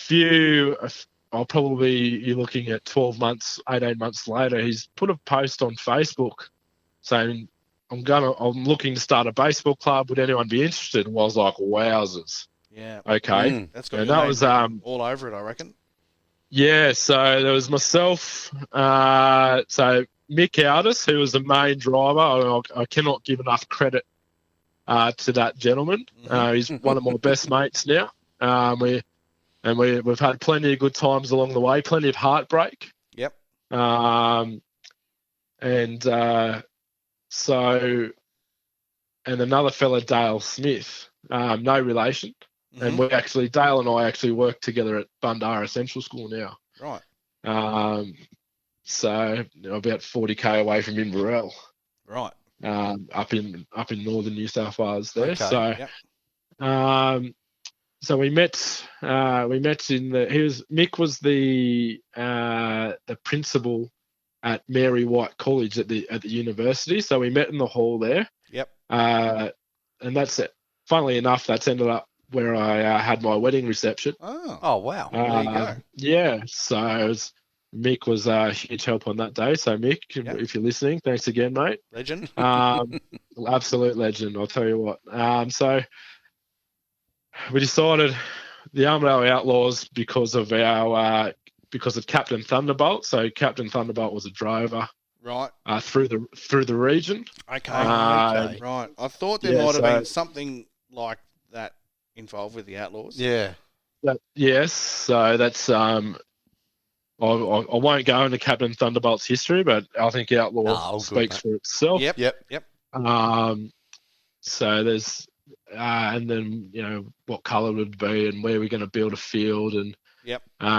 [SPEAKER 3] you're looking at 12 months, 18 months later, he's put a post on Facebook saying, I'm looking to start a baseball club. Would anyone be interested? And I was like, wowzers.
[SPEAKER 1] Yeah.
[SPEAKER 3] Okay.
[SPEAKER 1] That's good. And that was all over it, I reckon.
[SPEAKER 3] Yeah. So there was myself. So Mick Aldis, who was the main driver. I cannot give enough credit to that gentleman. He's one of my best mates now. We've had plenty of good times along the way, plenty of heartbreak.
[SPEAKER 1] Yep.
[SPEAKER 3] And another fella, Dale Smith, no relation. And Dale and I actually work together at Bundara Central School now.
[SPEAKER 1] Right.
[SPEAKER 3] So about 40k away from Inverell.
[SPEAKER 1] Right.
[SPEAKER 3] up in northern New South Wales there.
[SPEAKER 2] Okay.
[SPEAKER 3] So,
[SPEAKER 1] Yep.
[SPEAKER 3] so we met in Mick was the principal at Mary White College at the university. So we met in the hall there.
[SPEAKER 1] Yep.
[SPEAKER 3] And that's it. Funnily enough, that's ended up where I had my wedding reception.
[SPEAKER 2] Oh wow.
[SPEAKER 1] There you go.
[SPEAKER 3] Yeah. So Mick was a huge help on that day. So Mick, if you're listening, thanks again, mate.
[SPEAKER 1] Legend.
[SPEAKER 3] Absolute legend. I'll tell you what. So we decided the Armadale Outlaws because of Captain Thunderbolt. So Captain Thunderbolt was a drover.
[SPEAKER 1] Right.
[SPEAKER 3] Through the region.
[SPEAKER 1] Okay.
[SPEAKER 2] Okay.
[SPEAKER 1] Right. I thought there might have been something like that involved with the Outlaws.
[SPEAKER 2] Yeah.
[SPEAKER 3] Yes. So that's I won't go into Captain Thunderbolt's history, but I think Outlaws speaks for itself.
[SPEAKER 1] Yep.
[SPEAKER 3] So there's and then what colour would it be and where we're going to build a field and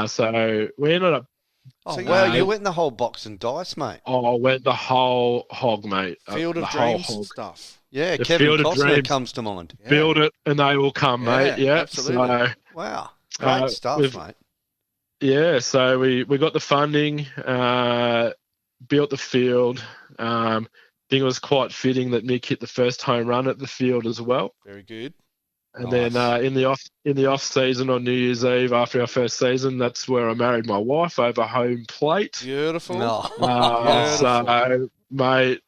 [SPEAKER 3] so we ended up.
[SPEAKER 2] Oh, well, you went in the whole box and dice, mate.
[SPEAKER 3] Oh, I went the whole hog, mate.
[SPEAKER 1] Field of Dreams stuff.
[SPEAKER 2] Yeah,
[SPEAKER 3] The
[SPEAKER 2] Kevin
[SPEAKER 3] Field of
[SPEAKER 2] Costner
[SPEAKER 3] Dreams.
[SPEAKER 2] comes to mind.
[SPEAKER 1] Yeah.
[SPEAKER 3] Build it and they will come, mate. Yeah,
[SPEAKER 1] absolutely.
[SPEAKER 3] So,
[SPEAKER 2] Wow, great stuff, mate.
[SPEAKER 3] Yeah, so we got the funding, built the field. I think it was quite fitting that Mick hit the first home run at the field as well.
[SPEAKER 1] Very good.
[SPEAKER 3] And then in the off season on New Year's Eve after our first season, that's where I married my wife over home plate.
[SPEAKER 1] Beautiful.
[SPEAKER 3] So, mate,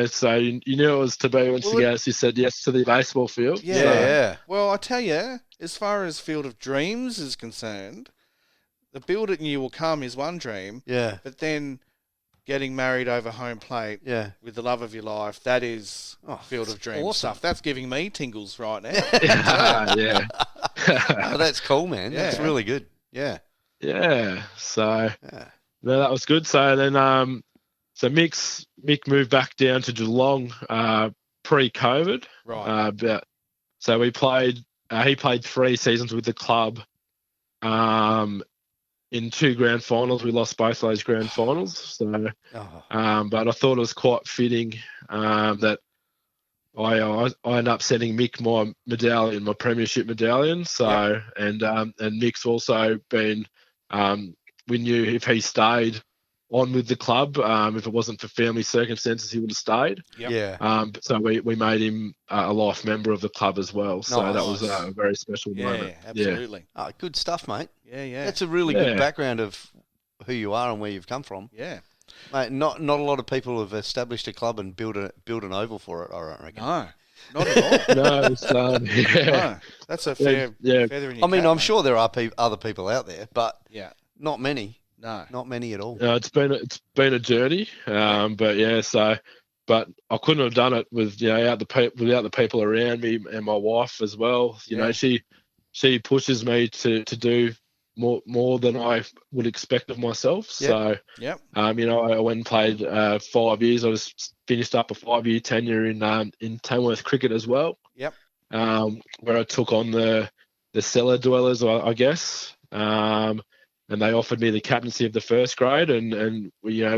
[SPEAKER 3] so you knew it was to be when she said yes to the baseball field.
[SPEAKER 2] Yeah.
[SPEAKER 1] Well, I tell you, as far as Field of Dreams is concerned, the build it and you will come is one dream.
[SPEAKER 2] Yeah.
[SPEAKER 1] But then getting married over home plate with the love of your life, that is Field of Dreams stuff. That's giving me tingles right now.
[SPEAKER 3] Yeah.
[SPEAKER 2] Oh, that's cool, man.
[SPEAKER 1] Yeah.
[SPEAKER 2] That's really good. Yeah.
[SPEAKER 3] Yeah. So that was good. So then Mick moved back down to Geelong pre-COVID.
[SPEAKER 1] Right.
[SPEAKER 3] So we played. He played 3 seasons with the club. In 2 grand finals, we lost both those grand finals. So, but I thought it was quite fitting that I ended up sending Mick my medallion, my premiership medallion. So, and Mick's also been. We knew if he stayed on with the club, if it wasn't for family circumstances, he would have stayed. So we made him a life member of the club as well. So that was a very special moment.
[SPEAKER 1] Absolutely.
[SPEAKER 2] Oh, good stuff, mate.
[SPEAKER 1] Yeah.
[SPEAKER 2] That's a really good background of who you are and where you've come from.
[SPEAKER 1] Yeah.
[SPEAKER 2] Mate, not a lot of people have established a club and built an oval for it, I reckon.
[SPEAKER 1] No, not at all.
[SPEAKER 3] No,
[SPEAKER 1] that's a fair feather in your
[SPEAKER 2] I mean,
[SPEAKER 1] cap,
[SPEAKER 2] I'm
[SPEAKER 1] mate.
[SPEAKER 2] sure there are other people out there, but not many.
[SPEAKER 1] No.
[SPEAKER 2] Not many at all.
[SPEAKER 3] No, it's been a journey, but I couldn't have done it without the people around me and my wife as well. You know, she pushes me to do more than I would expect of myself. So, I went and played 5 years. I was finished up a 5-year tenure in Tamworth cricket as well.
[SPEAKER 1] Yep.
[SPEAKER 3] Where I took on the cellar dwellers, I guess. And they offered me the captaincy of the first grade, and we've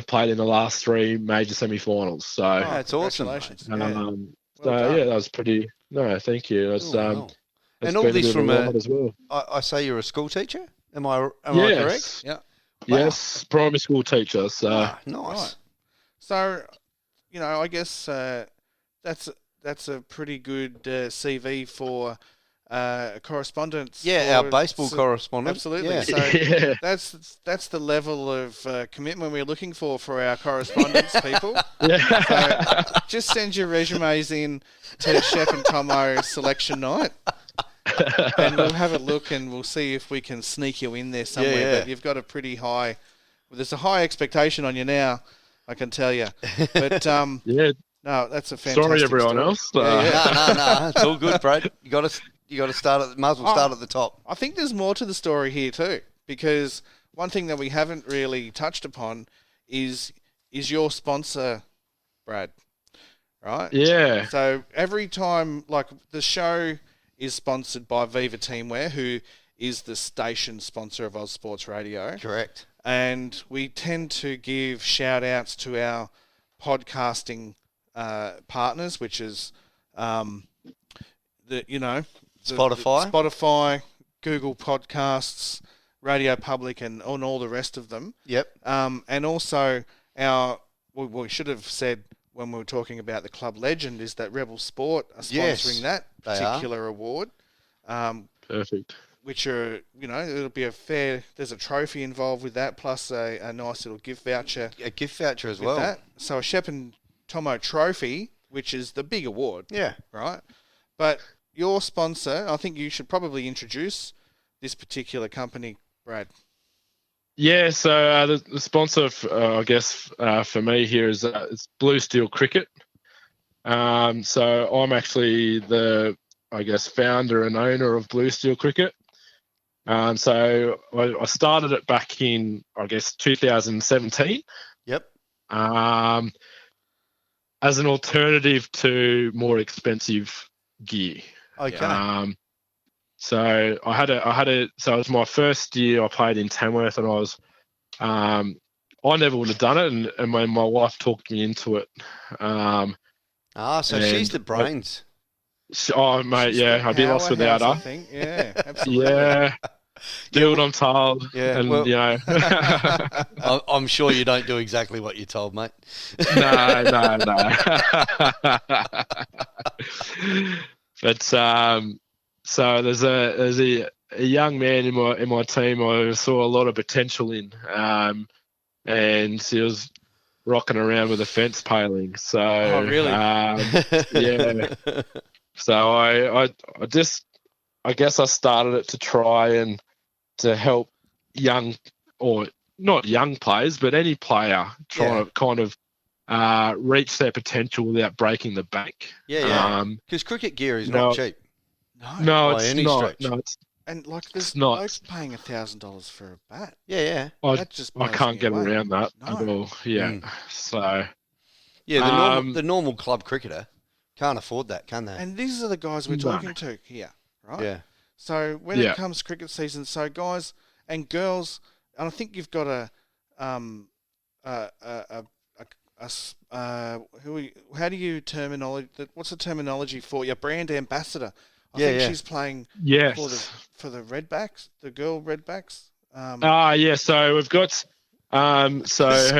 [SPEAKER 3] played in the last 3 major semi-finals. So
[SPEAKER 2] that's awesome.
[SPEAKER 3] That was pretty. No, thank you. That's
[SPEAKER 2] and all this from
[SPEAKER 3] as well.
[SPEAKER 2] I say you're a school teacher. Am I correct?
[SPEAKER 1] Yeah.
[SPEAKER 3] Yes, primary school teacher. So
[SPEAKER 2] nice.
[SPEAKER 1] Right. So, I guess that's a pretty good CV for. Correspondence.
[SPEAKER 2] Our baseball correspondent.
[SPEAKER 1] Absolutely.
[SPEAKER 2] Yeah.
[SPEAKER 1] So that's the level of commitment we're looking for our correspondence people. So just send your resumes in to Shepp and Thommo selection night, and we'll have a look and we'll see if we can sneak you in there somewhere.
[SPEAKER 2] Yeah.
[SPEAKER 1] But you've got a pretty high. There's a high expectation on you now, I can tell you. But no, that's a fantastic.
[SPEAKER 3] Sorry, everyone
[SPEAKER 1] story.
[SPEAKER 3] else.
[SPEAKER 2] No, it's all good, bro. You got to start might as well start at the top.
[SPEAKER 1] I think there's more to the story here too, because one thing that we haven't really touched upon is your sponsor, Brad, right?
[SPEAKER 3] Yeah.
[SPEAKER 1] So every time, like the show is sponsored by Viva Teamwear, who is the station sponsor of Oz Sports Radio.
[SPEAKER 2] Correct.
[SPEAKER 1] And we tend to give shout outs to our podcasting partners, which is Spotify, Google Podcasts, Radio Public, and on all the rest of them.
[SPEAKER 2] Yep.
[SPEAKER 1] And also we should have said when we were talking about the club legend is that Rebel Sport are sponsoring that particular award.
[SPEAKER 3] Perfect.
[SPEAKER 1] Which are, it'll be there's a trophy involved with that, plus a nice little gift voucher.
[SPEAKER 2] A gift voucher as well.
[SPEAKER 1] That. So a Shepp and Thommo trophy, which is the big award.
[SPEAKER 2] Yeah.
[SPEAKER 1] Right? But your sponsor, I think you should probably introduce this particular company, Brad.
[SPEAKER 3] Yeah, so the sponsor, for me here is it's Blue Steel Cricket. So I'm actually the, founder and owner of Blue Steel Cricket. So I started it back in, 2017.
[SPEAKER 2] Yep.
[SPEAKER 3] As an alternative to more expensive gear.
[SPEAKER 2] Okay.
[SPEAKER 3] So so it was my first year I played in Tamworth, and I never would have done it, and when my wife talked me into it.
[SPEAKER 2] So she's the brains.
[SPEAKER 3] Oh, mate, yeah, I'd be lost without her.
[SPEAKER 1] I think. Yeah, absolutely.
[SPEAKER 3] Yeah. Do what I'm told.
[SPEAKER 2] Yeah,
[SPEAKER 3] and,
[SPEAKER 2] I'm sure you don't do exactly what you're told, mate.
[SPEAKER 3] No. But so there's a young man in my team I saw a lot of potential in, and he was rocking around with a fence paling. So,
[SPEAKER 1] really?
[SPEAKER 3] Yeah. So I started it to try and to help young, or not young players, but any player trying to kind of reach their potential without breaking the bank.
[SPEAKER 2] Yeah. Because cricket gear is not cheap.
[SPEAKER 3] No,
[SPEAKER 2] by
[SPEAKER 3] it's
[SPEAKER 2] any
[SPEAKER 3] not.
[SPEAKER 2] stretch.
[SPEAKER 3] No, it's
[SPEAKER 1] And there's
[SPEAKER 3] not.
[SPEAKER 1] blokes paying $1,000 for a bat.
[SPEAKER 2] Yeah.
[SPEAKER 3] I can't get around that at all. Yeah. So.
[SPEAKER 2] Yeah, the normal club cricketer can't afford that, can they?
[SPEAKER 1] And these are the guys we're talking to here, right?
[SPEAKER 2] Yeah.
[SPEAKER 1] So when it comes to cricket season, so guys and girls, and I think you've got how do you terminology? What's the terminology for your brand ambassador? I think she's playing for the Redbacks, the girl Redbacks.
[SPEAKER 3] So we've got so her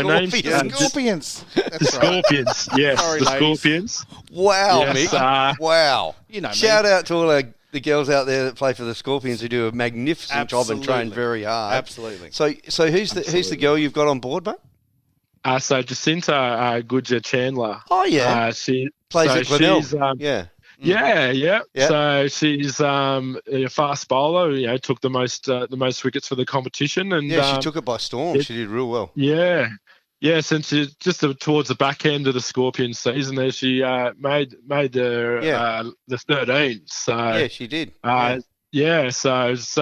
[SPEAKER 3] name's
[SPEAKER 1] Scorpions.
[SPEAKER 3] The Scorpions. Yes,
[SPEAKER 1] Sorry,
[SPEAKER 3] the
[SPEAKER 1] ladies.
[SPEAKER 3] Scorpions.
[SPEAKER 2] Wow,
[SPEAKER 3] Yes,
[SPEAKER 2] Mick. Wow. Shout
[SPEAKER 1] me.
[SPEAKER 2] out to all the girls out there that play for the Scorpions who do a magnificent job and train very hard.
[SPEAKER 1] Absolutely.
[SPEAKER 2] So who's the girl you've got on board, mate?
[SPEAKER 3] So Jacinta Goodger Chandler.
[SPEAKER 2] Oh yeah.
[SPEAKER 3] She
[SPEAKER 2] plays at Glenelg.
[SPEAKER 3] Yeah. So she's a fast bowler. Took the most wickets for the competition, and
[SPEAKER 2] she took it by storm. She did real well.
[SPEAKER 3] Yeah. Since just towards the back end of the Scorpion season, there she made the 13. So
[SPEAKER 2] yeah, she did.
[SPEAKER 3] So it's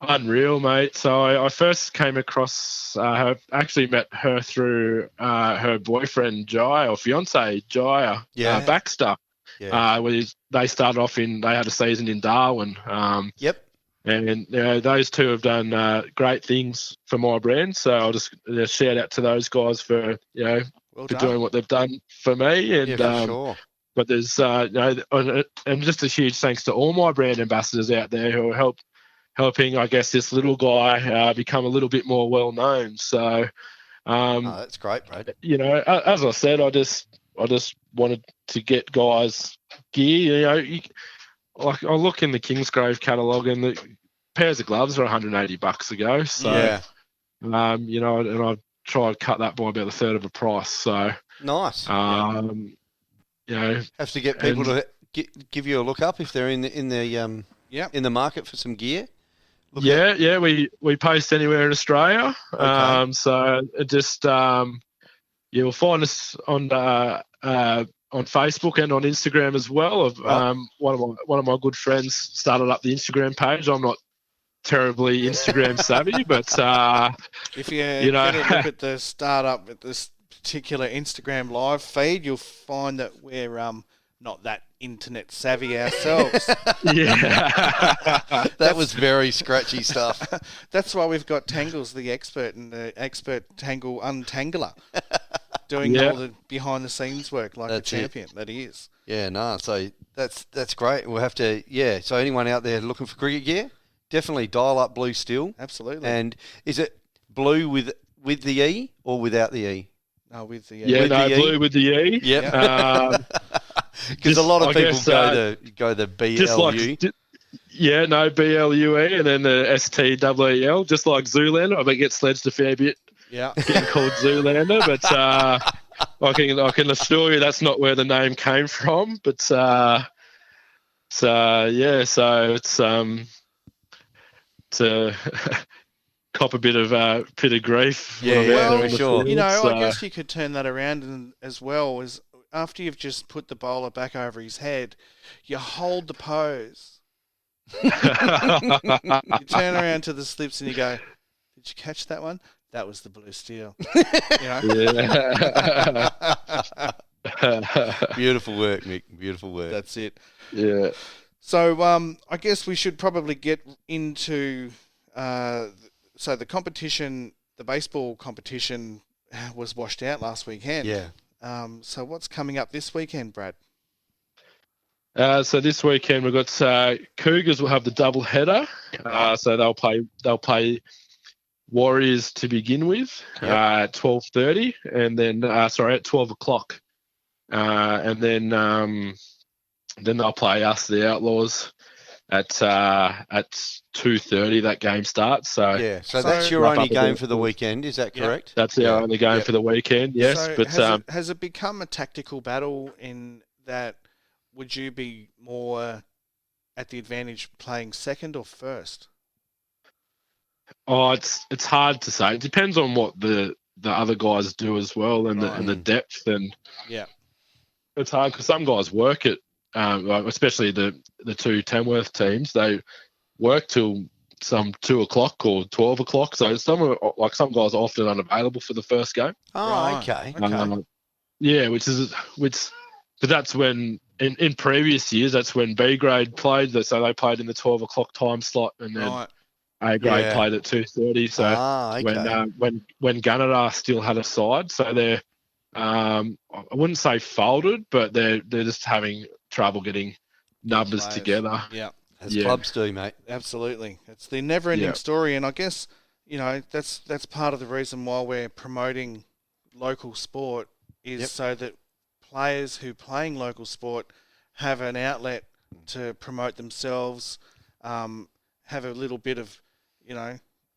[SPEAKER 3] unreal, mate. So I first came across her. Actually met her through her boyfriend Jai, or fiance Jai Baxter. Where they started off they had a season in Darwin.
[SPEAKER 2] Yep.
[SPEAKER 3] And those two have done great things for my brand. So I'll just shout out to those guys for doing what they've done for me. And
[SPEAKER 2] for sure.
[SPEAKER 3] But there's and just a huge thanks to all my brand ambassadors out there who are helping, I guess, this little guy become a little bit more well known. So
[SPEAKER 2] that's great, Brad.
[SPEAKER 3] As I said, I just wanted to get guys gear. Like I look in the Kingsgrove catalogue, and the pairs of gloves are $180 a go. So, and I try and cut that by about a third of a price. So
[SPEAKER 2] nice.
[SPEAKER 3] Have
[SPEAKER 2] to get people to give you a look up if they're in the market for some gear.
[SPEAKER 3] We post anywhere in Australia.
[SPEAKER 2] Okay.
[SPEAKER 3] So just you'll find us on Facebook and on Instagram as well. One of my good friends started up the Instagram page. I'm not terribly Instagram savvy, but
[SPEAKER 1] if you get a look at the startup at this particular Instagram live feed, you'll find that we're not that internet savvy ourselves.
[SPEAKER 2] That was very scratchy stuff.
[SPEAKER 1] That's why we've got Tangles, the expert, and the expert tangle untangler. doing all the behind the scenes work like a champion that he is.
[SPEAKER 2] Yeah, no. So that's great. We'll have to. Yeah. So anyone out there looking for cricket gear, definitely dial up Blue Steel.
[SPEAKER 1] Absolutely.
[SPEAKER 2] And is it blue with the E or without the E?
[SPEAKER 1] No, with the
[SPEAKER 3] yeah,
[SPEAKER 2] with
[SPEAKER 3] no,
[SPEAKER 2] the
[SPEAKER 3] blue
[SPEAKER 2] E?
[SPEAKER 3] with the E.
[SPEAKER 2] Yep. Because a lot of people go the BLU.
[SPEAKER 3] Just like, BLUE and then the STEEL, just like Zoolander. I get sledged a fair bit.
[SPEAKER 1] Yeah,
[SPEAKER 3] getting called Zoolander, but I can assure you that's not where the name came from. But so it's to cop a bit of grief.
[SPEAKER 2] Yeah, for sure.
[SPEAKER 1] You know, I guess you could turn that around as well as after you've just put the bowler back over his head, you hold the pose. You turn around to the slips and you go, "Did you catch that one? That was the Blue Steel." You know?
[SPEAKER 2] Yeah. Beautiful work, Nick. Beautiful work.
[SPEAKER 1] That's it.
[SPEAKER 3] Yeah.
[SPEAKER 1] So I guess we should probably get into so the competition, the baseball competition was washed out last weekend.
[SPEAKER 2] Yeah.
[SPEAKER 1] So what's coming up this weekend, Brad?
[SPEAKER 3] So this weekend we've got Cougars will have the double header. So they'll play Warriors to begin with at 12:30, and then at 12 o'clock, and then they'll play us, the Outlaws, at 2:30. That game starts. So
[SPEAKER 2] that's your only game for the weekend. Is that correct?
[SPEAKER 3] That's our only game for the weekend. Yes,
[SPEAKER 1] so
[SPEAKER 3] but
[SPEAKER 1] has it become a tactical battle in that? Would you be more at the advantage playing second or first?
[SPEAKER 3] Oh, it's hard to say. It depends on what the other guys do as well, and the depth, and it's hard because some guys work it. Especially the two Tamworth teams, they work till some 2 o'clock or 12 o'clock. So some guys are often unavailable for the first game.
[SPEAKER 2] Oh, okay.
[SPEAKER 3] But that's when in previous years that's when B grade played. So they played in the 12 o'clock time slot, and then A grade played at 2:30. So when Gunnedah still had a side, so they're I wouldn't say folded, but they're just having trouble getting numbers together.
[SPEAKER 1] Yeah,
[SPEAKER 2] as clubs do, mate.
[SPEAKER 1] Absolutely, it's the never-ending story, and I guess that's part of the reason why we're promoting local sport is so that players who playing local sport have an outlet to promote themselves, have a little bit of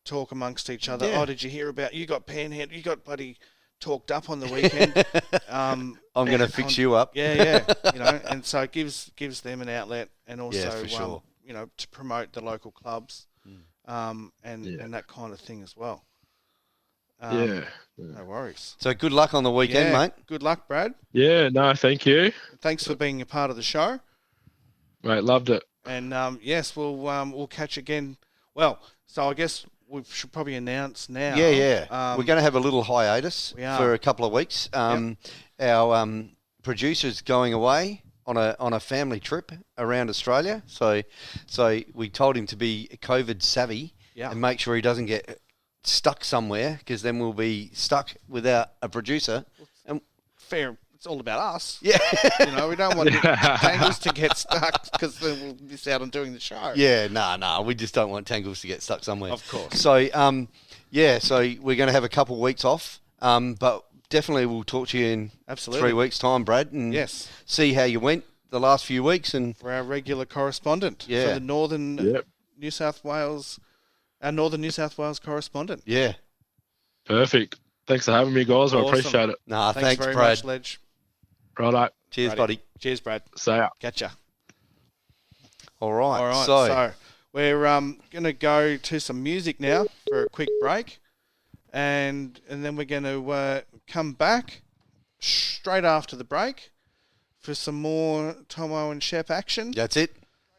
[SPEAKER 1] talk amongst each other. Oh, did you hear about you got panhandle? You got bloody talked up on the weekend. I'm
[SPEAKER 2] going to fix you up.
[SPEAKER 1] And so it gives them an outlet, and also to promote the local clubs, and that kind of thing as well. No worries.
[SPEAKER 2] So good luck on the weekend, mate.
[SPEAKER 1] Good luck, Brad.
[SPEAKER 3] Yeah, no, thank you.
[SPEAKER 1] Thanks for being a part of the show.
[SPEAKER 3] Mate, loved it.
[SPEAKER 1] And yes, we'll catch again. Well, so I guess we should probably announce now.
[SPEAKER 2] We're going to have a little hiatus for a couple of weeks. Our producer's going away on a family trip around Australia. So we told him to be COVID savvy and make sure he doesn't get stuck somewhere, because then we'll be stuck without a producer. And
[SPEAKER 1] fair. It's all about us.
[SPEAKER 2] Yeah.
[SPEAKER 1] We don't want Tangles to get stuck because then we'll miss out on doing the show.
[SPEAKER 2] Yeah, no. We just don't want Tangles to get stuck somewhere.
[SPEAKER 1] Of course.
[SPEAKER 2] So, so we're going to have a couple of weeks off, but definitely we'll talk to you in 3 weeks' time, Brad, and see how you went the last few weeks. And
[SPEAKER 1] for our regular correspondent for the Northern New South Wales, our Northern New South Wales correspondent.
[SPEAKER 2] Yeah.
[SPEAKER 3] Perfect. Thanks for having me, guys.
[SPEAKER 1] Awesome.
[SPEAKER 3] I appreciate it.
[SPEAKER 2] Thanks
[SPEAKER 1] very
[SPEAKER 2] Brad.
[SPEAKER 1] much, Ledge.
[SPEAKER 3] Righto.
[SPEAKER 2] Cheers, buddy.
[SPEAKER 1] Cheers, Brad.
[SPEAKER 3] See ya.
[SPEAKER 1] Catcha.
[SPEAKER 2] All right.
[SPEAKER 1] So we're going to go to some music now for a quick break, and then we're going to come back straight after the break for some more Thommo and Shepp action.
[SPEAKER 2] That's it.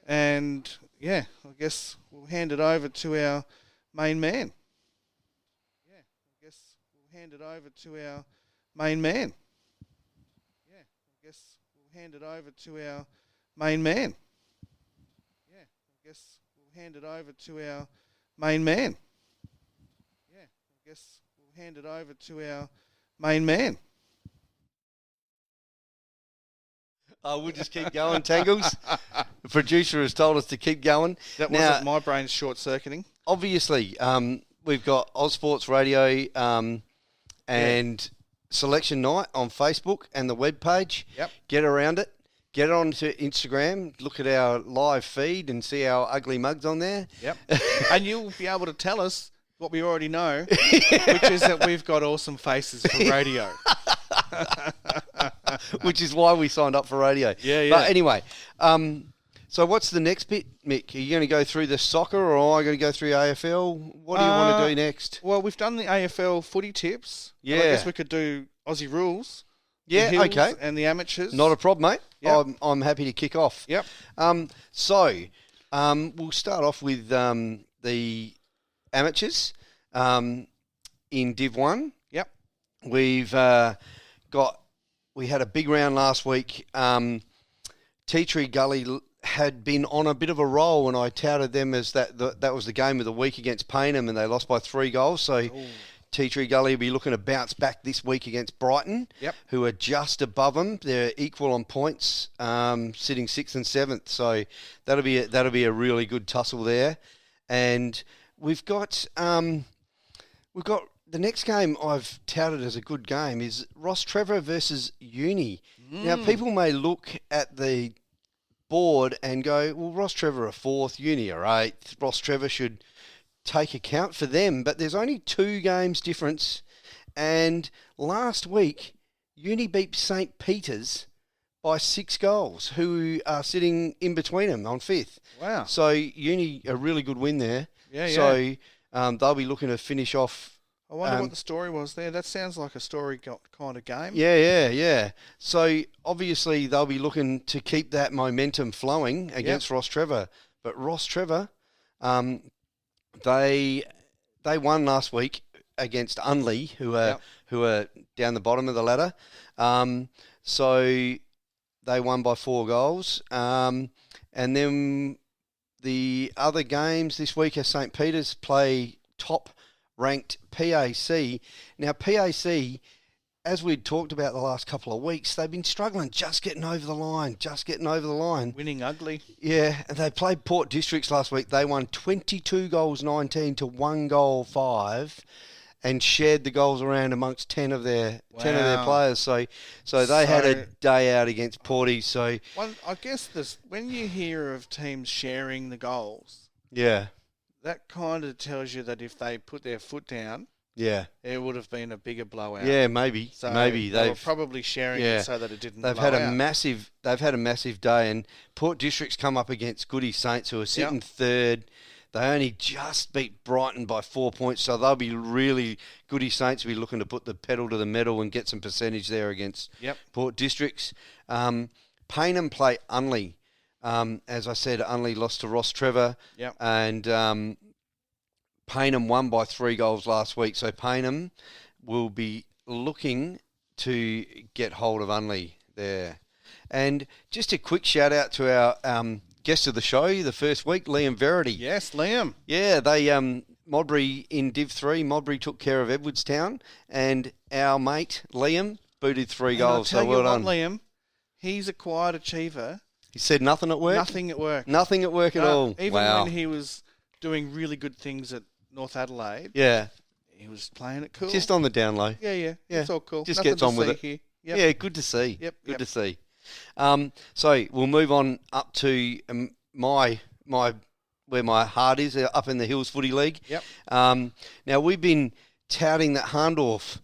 [SPEAKER 1] And I guess we'll hand it over to our main man. Hand it over to our main man. Hand it over to our main man. Hand it over to our main man. Hand it over to our main man.
[SPEAKER 2] We'll just keep going, Tangles. The producer has told us to keep going.
[SPEAKER 1] That
[SPEAKER 2] Now,
[SPEAKER 1] wasn't my brain short-circuiting.
[SPEAKER 2] obviously, we've got Oz Sports Radio and Selection Night on Facebook and the webpage.
[SPEAKER 1] Yep.
[SPEAKER 2] Get around it. Get onto Instagram. Look at our live feed and see our ugly mugs on there.
[SPEAKER 1] Yep. And you'll be able to tell us what we already know, which is that we've got awesome faces for radio.
[SPEAKER 2] Which is why we signed up for radio.
[SPEAKER 1] Yeah.
[SPEAKER 2] But anyway, so what's the next bit, Mick? Are you going to go through the soccer or am I going to go through AFL? What do you want to do next?
[SPEAKER 1] Well, we've done the AFL footy tips.
[SPEAKER 2] Yeah.
[SPEAKER 1] I guess we could do Aussie Rules.
[SPEAKER 2] Yeah,
[SPEAKER 1] the Hills
[SPEAKER 2] okay.
[SPEAKER 1] And the amateurs.
[SPEAKER 2] Not a problem, mate.
[SPEAKER 1] Yep.
[SPEAKER 2] I'm happy to kick off.
[SPEAKER 1] Yep.
[SPEAKER 2] We'll start off with the amateurs in Div 1.
[SPEAKER 1] Yep.
[SPEAKER 2] We had a big round last week. Tea Tree Gully had been on a bit of a roll, and I touted them as that was the game of the week against Payneham, and they lost by 3 goals. So Tea Tree Gully will be looking to bounce back this week against Brighton, who are just above them. They're equal on points, sitting 6th and 7th. So that'll be a really good tussle there. And we've got the next game I've touted as a good game is Ross Trevor versus Uni. Now, people may look at the board and go, well, Ross Trevor are 4th, Uni are 8th. Ross Trevor should take account for them, but there's only 2 games difference. And last week, Uni beat St. Peter's by 6 goals, who are sitting in between them on 5th.
[SPEAKER 1] Wow.
[SPEAKER 2] So Uni, a really good win there.
[SPEAKER 1] Yeah.
[SPEAKER 2] So they'll be looking to finish off.
[SPEAKER 1] I wonder what the story was there. That sounds like a story kind of game.
[SPEAKER 2] Yeah. So obviously they'll be looking to keep that momentum flowing against Ross Trevor. But Ross Trevor, they won last week against Unley, who are down the bottom of the ladder. So they won by 4 goals. And then the other games this week are St. Peter's play top-ranked PAC. Now, PAC, as we'd talked about the last couple of weeks, they've been struggling just getting over the line.
[SPEAKER 1] Winning ugly.
[SPEAKER 2] Yeah, and they played Port Districts last week. They won 22 goals 19 to 1 goal 5 and shared the goals around amongst 10 of their players. So they had a day out against Porty. So
[SPEAKER 1] I guess when you hear of teams sharing the goals, that kind of tells you that if they put their foot down, it would have been a bigger blowout.
[SPEAKER 2] Yeah, maybe.
[SPEAKER 1] So
[SPEAKER 2] maybe
[SPEAKER 1] they were probably sharing it so that it didn't.
[SPEAKER 2] They've had a massive day, and Port District's come up against Goody Saints, who are sitting 3rd. They only just beat Brighton by 4 points, so they'll be really Goody Saints will be looking to put the pedal to the metal and get some percentage there against Port Districts. Payneham play Unley. As I said, Unley lost to Ross Trevor, and Payneham won by 3 goals last week. So Payneham will be looking to get hold of Unley there. And just a quick shout out to our guest of the show the first week, Liam Verity.
[SPEAKER 1] Yes, Liam.
[SPEAKER 2] Yeah, they Modbury in Div 3. Modbury took care of Edwardstown, and our mate Liam booted 3 goals.
[SPEAKER 1] So
[SPEAKER 2] well done,
[SPEAKER 1] Liam. He's a quiet achiever.
[SPEAKER 2] He said nothing at work.
[SPEAKER 1] Nothing at work.
[SPEAKER 2] Nothing at work at all.
[SPEAKER 1] Even when he was doing really good things at North Adelaide.
[SPEAKER 2] Yeah.
[SPEAKER 1] He was playing it cool.
[SPEAKER 2] Just on the down low.
[SPEAKER 1] Yeah. It's all cool.
[SPEAKER 2] Just
[SPEAKER 1] Nothing
[SPEAKER 2] gets on with it.
[SPEAKER 1] Here.
[SPEAKER 2] Yeah, good to see.
[SPEAKER 1] Good
[SPEAKER 2] to see. So we'll move on up to my where my heart is, up in the Hills Footy League. Now we've been touting that Harndorf,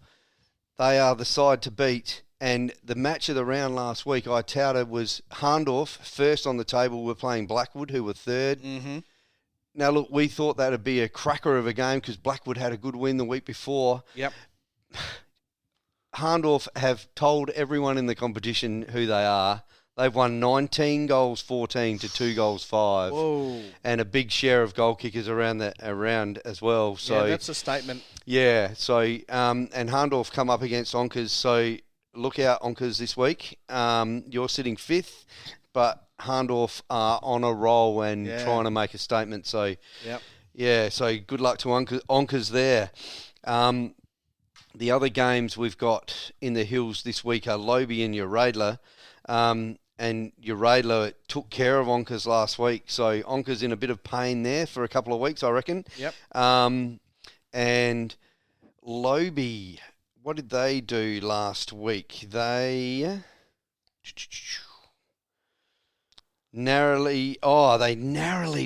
[SPEAKER 2] they are the side to beat, and the match of the round last week I touted was Harndorf first on the table. We're playing Blackwood, who were 3rd.
[SPEAKER 1] Mm-hmm.
[SPEAKER 2] Now look, we thought that'd be a cracker of a game because Blackwood had a good win the week before. Harndorf have told everyone in the competition who they are. They've won 19 goals 14 to 2 goals 5.
[SPEAKER 1] Whoa.
[SPEAKER 2] And a big share of goal kickers around as well. So
[SPEAKER 1] that's a statement.
[SPEAKER 2] Yeah, so and Harndorf come up against Onkers, so look out Onkers this week. You're sitting 5th, but Harndorf are on a roll and trying to make a statement. So so good luck to Onkers there. The other games we've got in the Hills this week are Lobie and Uradler. and Uradler took care of Onkers last week. So Onkers in a bit of pain there for a couple of weeks, I reckon.
[SPEAKER 1] Yep.
[SPEAKER 2] And Lobe, what did they do last week? They narrowly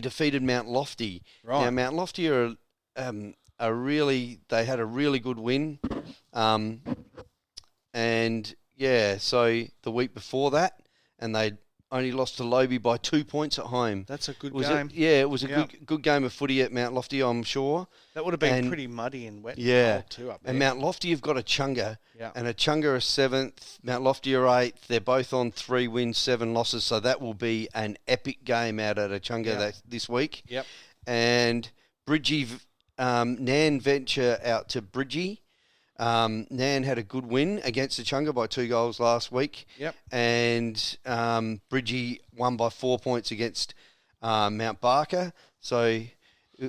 [SPEAKER 2] defeated Mount Lofty.
[SPEAKER 1] Right.
[SPEAKER 2] Now, Mount Lofty are they had a really good win. And yeah, so the week before that, and they only lost to Lobe by 2 points at home.
[SPEAKER 1] That's a good game.
[SPEAKER 2] It was a good game of footy at Mount Lofty, I'm sure.
[SPEAKER 1] That would have been pretty muddy and wet.
[SPEAKER 2] Yeah,
[SPEAKER 1] too up there.
[SPEAKER 2] and Mount Lofty have got a Chunga,
[SPEAKER 1] Yeah.
[SPEAKER 2] and a Chunga are 7th, Mount Lofty are 8th. They're both on 3 wins, 7 losses, so that will be an epic game out at a Chunga this week.
[SPEAKER 1] Yep.
[SPEAKER 2] And Bridgie, Nan venture out to Bridgie. Nan had a good win against the Chunga by 2 goals last week.
[SPEAKER 1] Yep.
[SPEAKER 2] And Bridgie won by 4 points against Mount Barker. So,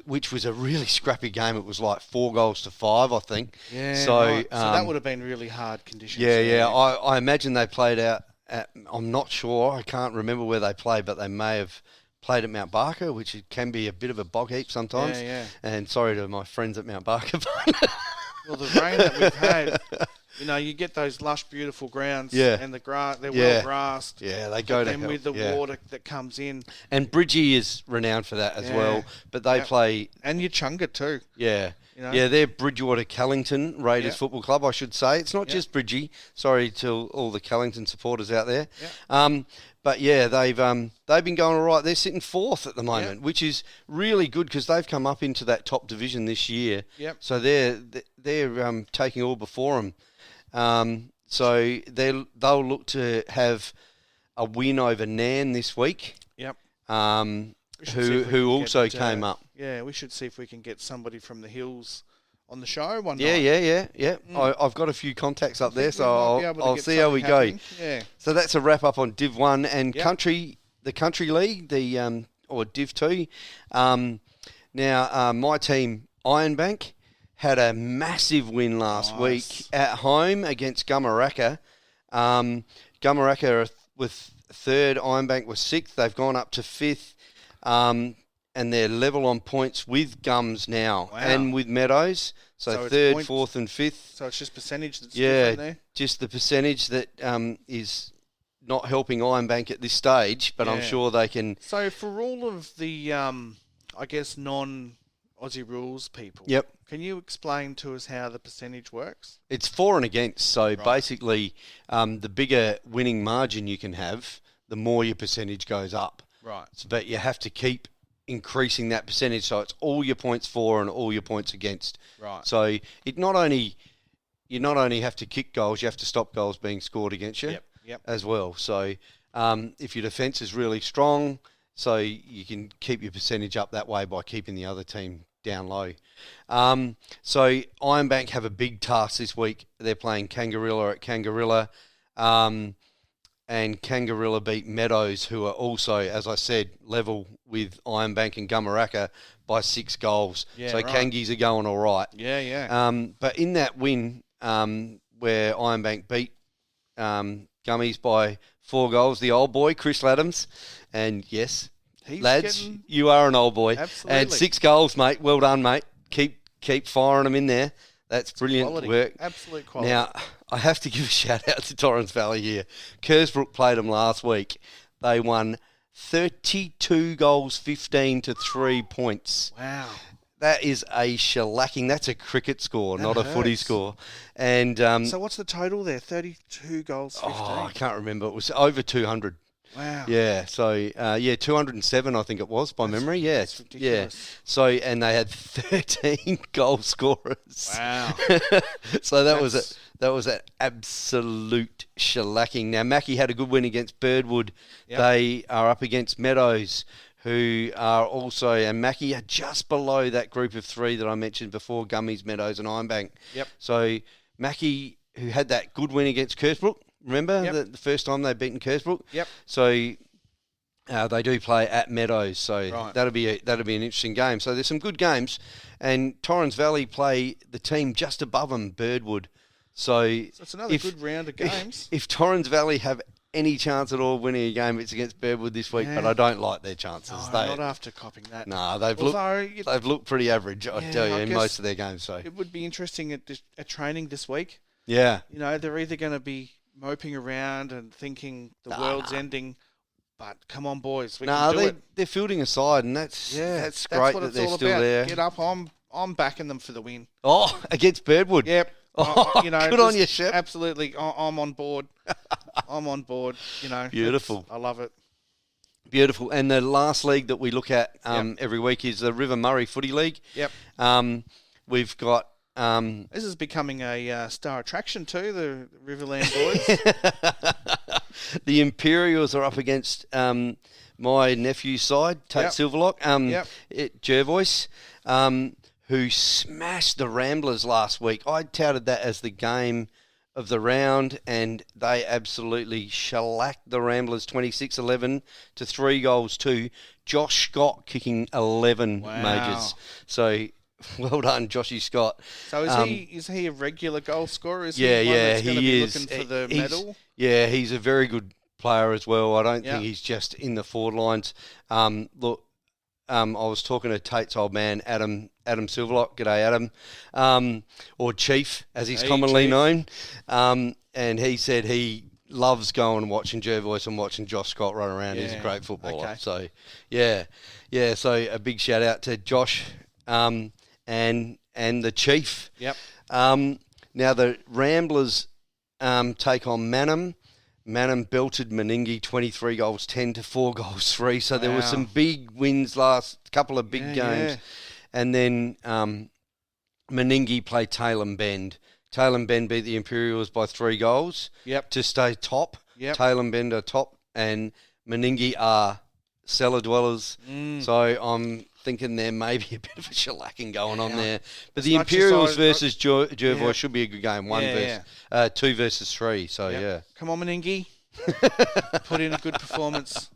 [SPEAKER 2] which was a really scrappy game. It was like 4 goals to 5, I think.
[SPEAKER 1] Yeah.
[SPEAKER 2] So,
[SPEAKER 1] right. So that would have been really hard conditions.
[SPEAKER 2] Yeah. I imagine they played out at, I'm not sure. I can't remember where they played, but they may have played at Mount Barker, which can be a bit of a bog heap sometimes.
[SPEAKER 1] Yeah.
[SPEAKER 2] And sorry to my friends at Mount Barker.
[SPEAKER 1] Well, the rain that we've had, you get those lush, beautiful grounds, and the grass, they're well grassed.
[SPEAKER 2] Yeah, they go to
[SPEAKER 1] hell. With the water that comes in.
[SPEAKER 2] And Bridgie is renowned for that as well, but they play...
[SPEAKER 1] And your Chunga too.
[SPEAKER 2] Yeah. Yeah, they're Bridgewater Callington Raiders Football Club, I should say. It's not just Bridgie. Sorry to all the Callington supporters out there. But yeah, they've been going all right. They're sitting 4th at the moment, which is really good because they've come up into that top division this year.
[SPEAKER 1] Yep.
[SPEAKER 2] So they're taking all before them. So they'll look to have a win over Nan this week.
[SPEAKER 1] Yep.
[SPEAKER 2] Who also came up.
[SPEAKER 1] Yeah, we should see if we can get somebody from the Hills on the show one night.
[SPEAKER 2] Yeah. I've got a few contacts up there, so I'll see how we go.
[SPEAKER 1] Yeah.
[SPEAKER 2] So that's a wrap up on Div 1 and the Country League, or Div 2. Now, my team, Ironbank, had a massive win last week at home against Gumaraka. Gumaraka with 3rd, Ironbank was 6th. They've gone up to 5th. And they're level on points with Gums now and with Meadows. So 3rd, 4th and 5th.
[SPEAKER 1] So it's just percentage that's different there?
[SPEAKER 2] Just the percentage that is not helping Ironbank at this stage, but I'm sure they can...
[SPEAKER 1] So for all of the, non-Aussie Rules people, can you explain to us how the percentage works?
[SPEAKER 2] It's for and against. So basically, the bigger winning margin you can have, the more your percentage goes up.
[SPEAKER 1] Right.
[SPEAKER 2] So, but you have to keep increasing that percentage, so it's all your points for and all your points against.
[SPEAKER 1] Right.
[SPEAKER 2] So you not only have to kick goals, you have to stop goals being scored against you as well. So if your defence is really strong, so you can keep your percentage up that way by keeping the other team down low. So Ironbank have a big task this week. They're playing Kangarilla at Kangarilla. And Kangarilla beat Meadows, who are also, as I said, level with Ironbank and Gumaraka by 6 goals.
[SPEAKER 1] Yeah,
[SPEAKER 2] so Kangies are going all right.
[SPEAKER 1] Yeah.
[SPEAKER 2] But in that win, where Ironbank beat Gummies by 4 goals, the old boy, Chris Laddams, and yes, lads, you are an old boy.
[SPEAKER 1] Absolutely.
[SPEAKER 2] And 6 goals, mate. Well done, mate. Keep firing them in there. That's brilliant
[SPEAKER 1] quality.
[SPEAKER 2] Work.
[SPEAKER 1] Absolute quality.
[SPEAKER 2] Now, I have to give a shout out to Torrens Valley here. Kersbrook played them last week. They won 32 goals, 15 to 3 points.
[SPEAKER 1] Wow.
[SPEAKER 2] That is a shellacking. That's a cricket score, not a footy score. And
[SPEAKER 1] so what's the total there? 32 goals, 15?
[SPEAKER 2] I can't remember. It was over 200.
[SPEAKER 1] Wow.
[SPEAKER 2] Yeah, so 207 I think it was by memory. Yeah,
[SPEAKER 1] that's ridiculous.
[SPEAKER 2] Yeah. So and they had 13 goal scorers.
[SPEAKER 1] Wow.
[SPEAKER 2] So that was an absolute shellacking. Now Mackie had a good win against Birdwood. Yep. They are up against Meadows, who are also, and Mackie are just below that group of 3 that I mentioned before: Gummies, Meadows, and Ironbank.
[SPEAKER 1] Yep.
[SPEAKER 2] So Mackie, who had that good win against Kersbrook. Remember the first time they'd beaten Kersbrook?
[SPEAKER 1] Yep.
[SPEAKER 2] So they do play at Meadows, so that'll be an interesting game. So there's some good games, and Torrens Valley play the team just above them, Birdwood. So
[SPEAKER 1] it's another good round of games.
[SPEAKER 2] If Torrens Valley have any chance at all of winning a game. It's against Birdwood this week, but I don't like their chances.
[SPEAKER 1] No, not after copying that.
[SPEAKER 2] No, they've looked pretty average, I tell you, in most of their games. So
[SPEAKER 1] it would be interesting at training this week.
[SPEAKER 2] Yeah.
[SPEAKER 1] You know, they're either going to be moping around and thinking the world's ending, but come on, boys, we can do it.
[SPEAKER 2] They're fielding a side, and that's great that they're still there.
[SPEAKER 1] Get up, I'm backing them for the win.
[SPEAKER 2] Oh, against Birdwood.
[SPEAKER 1] Yep.
[SPEAKER 2] Good on you, Shepp.
[SPEAKER 1] Absolutely, I'm on board. I'm on board.
[SPEAKER 2] Beautiful.
[SPEAKER 1] I love it.
[SPEAKER 2] Beautiful. And the last league that we look at every week is the River Murray Footy League.
[SPEAKER 1] Yep.
[SPEAKER 2] We've got.
[SPEAKER 1] This is becoming a star attraction too. The Riverland boys.
[SPEAKER 2] The Imperials are up against my nephew's side, Tate Silverlock. Jervois. Who smashed the Ramblers last week. I touted that as the game of the round, and they absolutely shellacked the Ramblers 26-11 to 3-2. Josh Scott kicking 11 majors. So well done, Joshy Scott.
[SPEAKER 1] So is he a regular goal scorer? Is
[SPEAKER 2] he
[SPEAKER 1] he looking for the medal?
[SPEAKER 2] Yeah, he's a very good player as well. I don't think he's just in the forward lines. Look, I was talking to Tate's old man, Adam Silverlock. G'day, Adam. Or Chief, as he's commonly known. And he said he loves going and watching Jervois and watching Josh Scott run around. He's a great footballer. Okay. So, yeah. So a big shout out to Josh and the Chief.
[SPEAKER 1] Yep.
[SPEAKER 2] Now the Ramblers take on Manham. Manham belted Meningie 23 goals 10 to 4 goals 3. So there were some big wins last couple of big games. Yeah. And then Meningie played Tailem Bend. Tailem Bend beat the Imperials by 3 goals to stay top. Yep. Tailem Bend are top and Meningie are cellar dwellers. So I'm thinking there may be a bit of a shellacking going on there. But the Imperials versus Jervois should be a good game. 2 versus 3. So, yeah.
[SPEAKER 1] Come on, Meningie. Put in a good performance.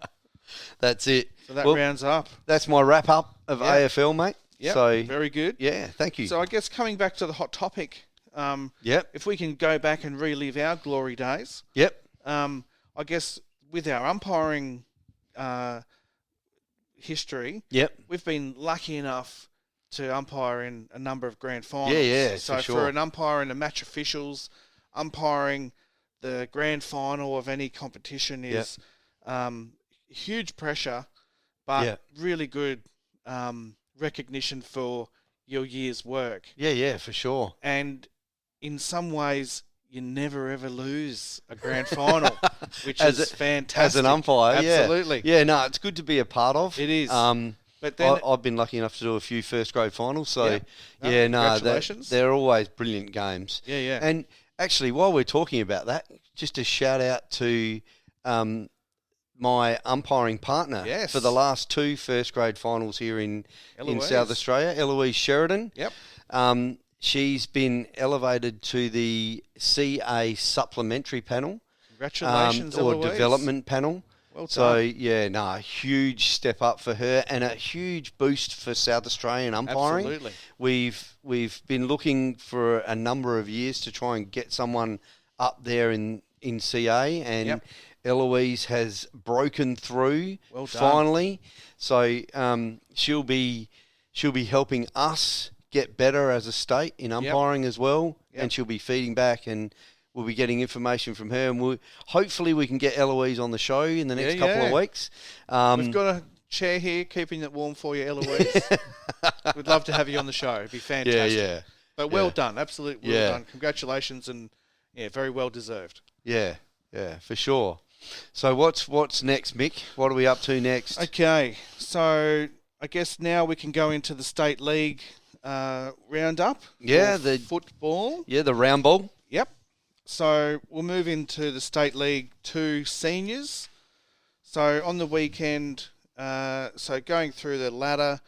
[SPEAKER 2] That's it.
[SPEAKER 1] So that rounds up.
[SPEAKER 2] That's my wrap-up of AFL, mate.
[SPEAKER 1] Yeah,
[SPEAKER 2] so,
[SPEAKER 1] very good.
[SPEAKER 2] Yeah, thank you.
[SPEAKER 1] So I guess coming back to the hot topic, if we can go back and relive our glory days, I guess with our umpiring history, we've been lucky enough to umpire in a number of grand finals.
[SPEAKER 2] So
[SPEAKER 1] for an umpire and the match officials, umpiring the grand final of any competition is huge pressure, but really good recognition for your year's work.
[SPEAKER 2] Yeah, for sure.
[SPEAKER 1] And in some ways, you never ever lose a grand final, which is fantastic.
[SPEAKER 2] As an umpire,
[SPEAKER 1] absolutely.
[SPEAKER 2] Yeah, no, it's good to be a part of.
[SPEAKER 1] It is.
[SPEAKER 2] But then I've been lucky enough to do a few first grade finals, so
[SPEAKER 1] congratulations.
[SPEAKER 2] They're always brilliant games.
[SPEAKER 1] Yeah.
[SPEAKER 2] And actually, while we're talking about that, just a shout out to my umpiring partner for the last 2 first grade finals here in South Australia, Eloise Sheridan.
[SPEAKER 1] Yep.
[SPEAKER 2] She's been elevated to the CA supplementary panel.
[SPEAKER 1] Congratulations,
[SPEAKER 2] or
[SPEAKER 1] Eloise.
[SPEAKER 2] development panel.
[SPEAKER 1] Well done.
[SPEAKER 2] So, huge step up for her and a huge boost for South Australian umpiring.
[SPEAKER 1] Absolutely.
[SPEAKER 2] We've been looking for a number of years to try and get someone up there in CA, and Eloise has broken through finally. So she'll be helping us get better as a state in umpiring as well, and she'll be feeding back, and we'll be getting information from her, and hopefully we can get Eloise on the show in the next couple of weeks.
[SPEAKER 1] We've got a chair here keeping it warm for you, Eloise. We'd love to have you on the show. It'd be fantastic.
[SPEAKER 2] Yeah.
[SPEAKER 1] But well done, absolutely well done. Congratulations, and very well deserved.
[SPEAKER 2] Yeah, for sure. So what's next, Mick? What are we up to next?
[SPEAKER 1] Okay, so I guess now we can go into the State League roundup.
[SPEAKER 2] The
[SPEAKER 1] football.
[SPEAKER 2] Yeah, the round ball.
[SPEAKER 1] Yep. So we'll move into the State League 2 seniors. So on the weekend, going through the ladder,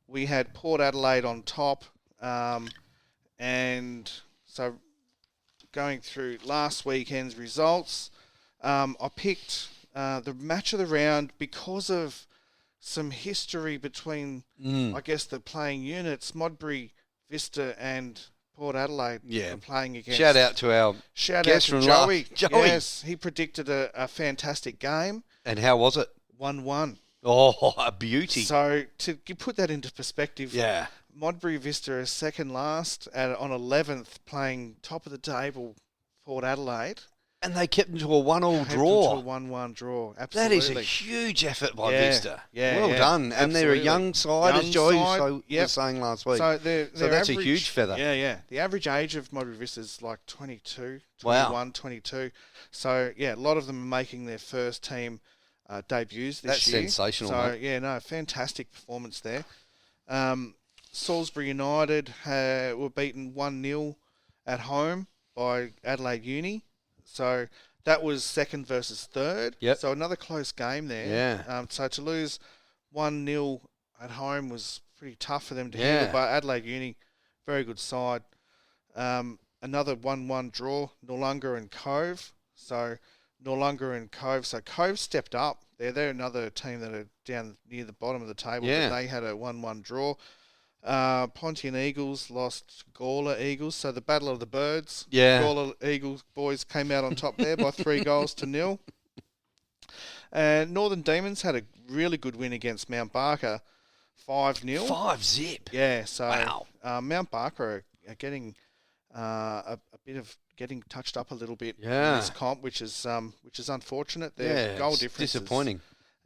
[SPEAKER 1] we had Port Adelaide on top, and so going through last weekend's results, I picked the match of the round because of some history between, I guess, the playing units, Modbury, Vista and Port Adelaide
[SPEAKER 2] Yeah.
[SPEAKER 1] were playing against.
[SPEAKER 2] Shout out to our
[SPEAKER 1] Shout out
[SPEAKER 2] guest
[SPEAKER 1] to
[SPEAKER 2] from
[SPEAKER 1] Joey.
[SPEAKER 2] Joey.
[SPEAKER 1] Yes, he predicted a fantastic game.
[SPEAKER 2] And how was it?
[SPEAKER 1] 1-1.
[SPEAKER 2] Oh, a beauty.
[SPEAKER 1] So to put that into perspective,
[SPEAKER 2] Yeah.
[SPEAKER 1] Modbury Vista is second last on 11th, playing top of the table Port Adelaide.
[SPEAKER 2] And they kept them to a 1-1
[SPEAKER 1] Kept them
[SPEAKER 2] draw.
[SPEAKER 1] to a 1-1 draw.
[SPEAKER 2] That
[SPEAKER 1] Absolutely.
[SPEAKER 2] is a huge effort by
[SPEAKER 1] Yeah,
[SPEAKER 2] Vista.
[SPEAKER 1] yeah,
[SPEAKER 2] well
[SPEAKER 1] yeah.
[SPEAKER 2] done. And they're a
[SPEAKER 1] Absolutely.
[SPEAKER 2] young side, as
[SPEAKER 1] Young
[SPEAKER 2] Joey
[SPEAKER 1] side, yep.
[SPEAKER 2] was saying last week.
[SPEAKER 1] So, their
[SPEAKER 2] that's
[SPEAKER 1] average,
[SPEAKER 2] a huge feather.
[SPEAKER 1] Yeah, yeah. The average age of Modbury Vista is like 22,
[SPEAKER 2] Wow.
[SPEAKER 1] 21, 22. So, yeah, a lot of them are making their first team debuts this
[SPEAKER 2] That's
[SPEAKER 1] year.
[SPEAKER 2] sensational,
[SPEAKER 1] So,
[SPEAKER 2] mate.
[SPEAKER 1] yeah, no, fantastic performance there. Salisbury United were beaten 1-0 at home by Adelaide Uni. So that was second versus third.
[SPEAKER 2] Yep.
[SPEAKER 1] So another close game there.
[SPEAKER 2] Yeah.
[SPEAKER 1] So to lose 1-0 at home was pretty tough for them to
[SPEAKER 2] Yeah.
[SPEAKER 1] handle. But Adelaide Uni, very good side. Another 1-1 draw, Noarlunga and Cove. So Noarlunga and Cove. So Cove stepped up. They're another team that are down near the bottom of the table.
[SPEAKER 2] Yeah.
[SPEAKER 1] But they had a 1-1 draw. Pontian Eagles lost Gawler Eagles, so the battle of the birds.
[SPEAKER 2] Yeah.
[SPEAKER 1] Gawler Eagles boys came out on top there by 3-0. And Northern Demons had a really good win against Mount Barker, 5-0.
[SPEAKER 2] 5-0.
[SPEAKER 1] Yeah, so
[SPEAKER 2] Wow.
[SPEAKER 1] Mount Barker are getting a bit of getting touched up a little bit in
[SPEAKER 2] Yeah.
[SPEAKER 1] this comp, which is unfortunate. Their goal
[SPEAKER 2] it's
[SPEAKER 1] difference
[SPEAKER 2] disappointing.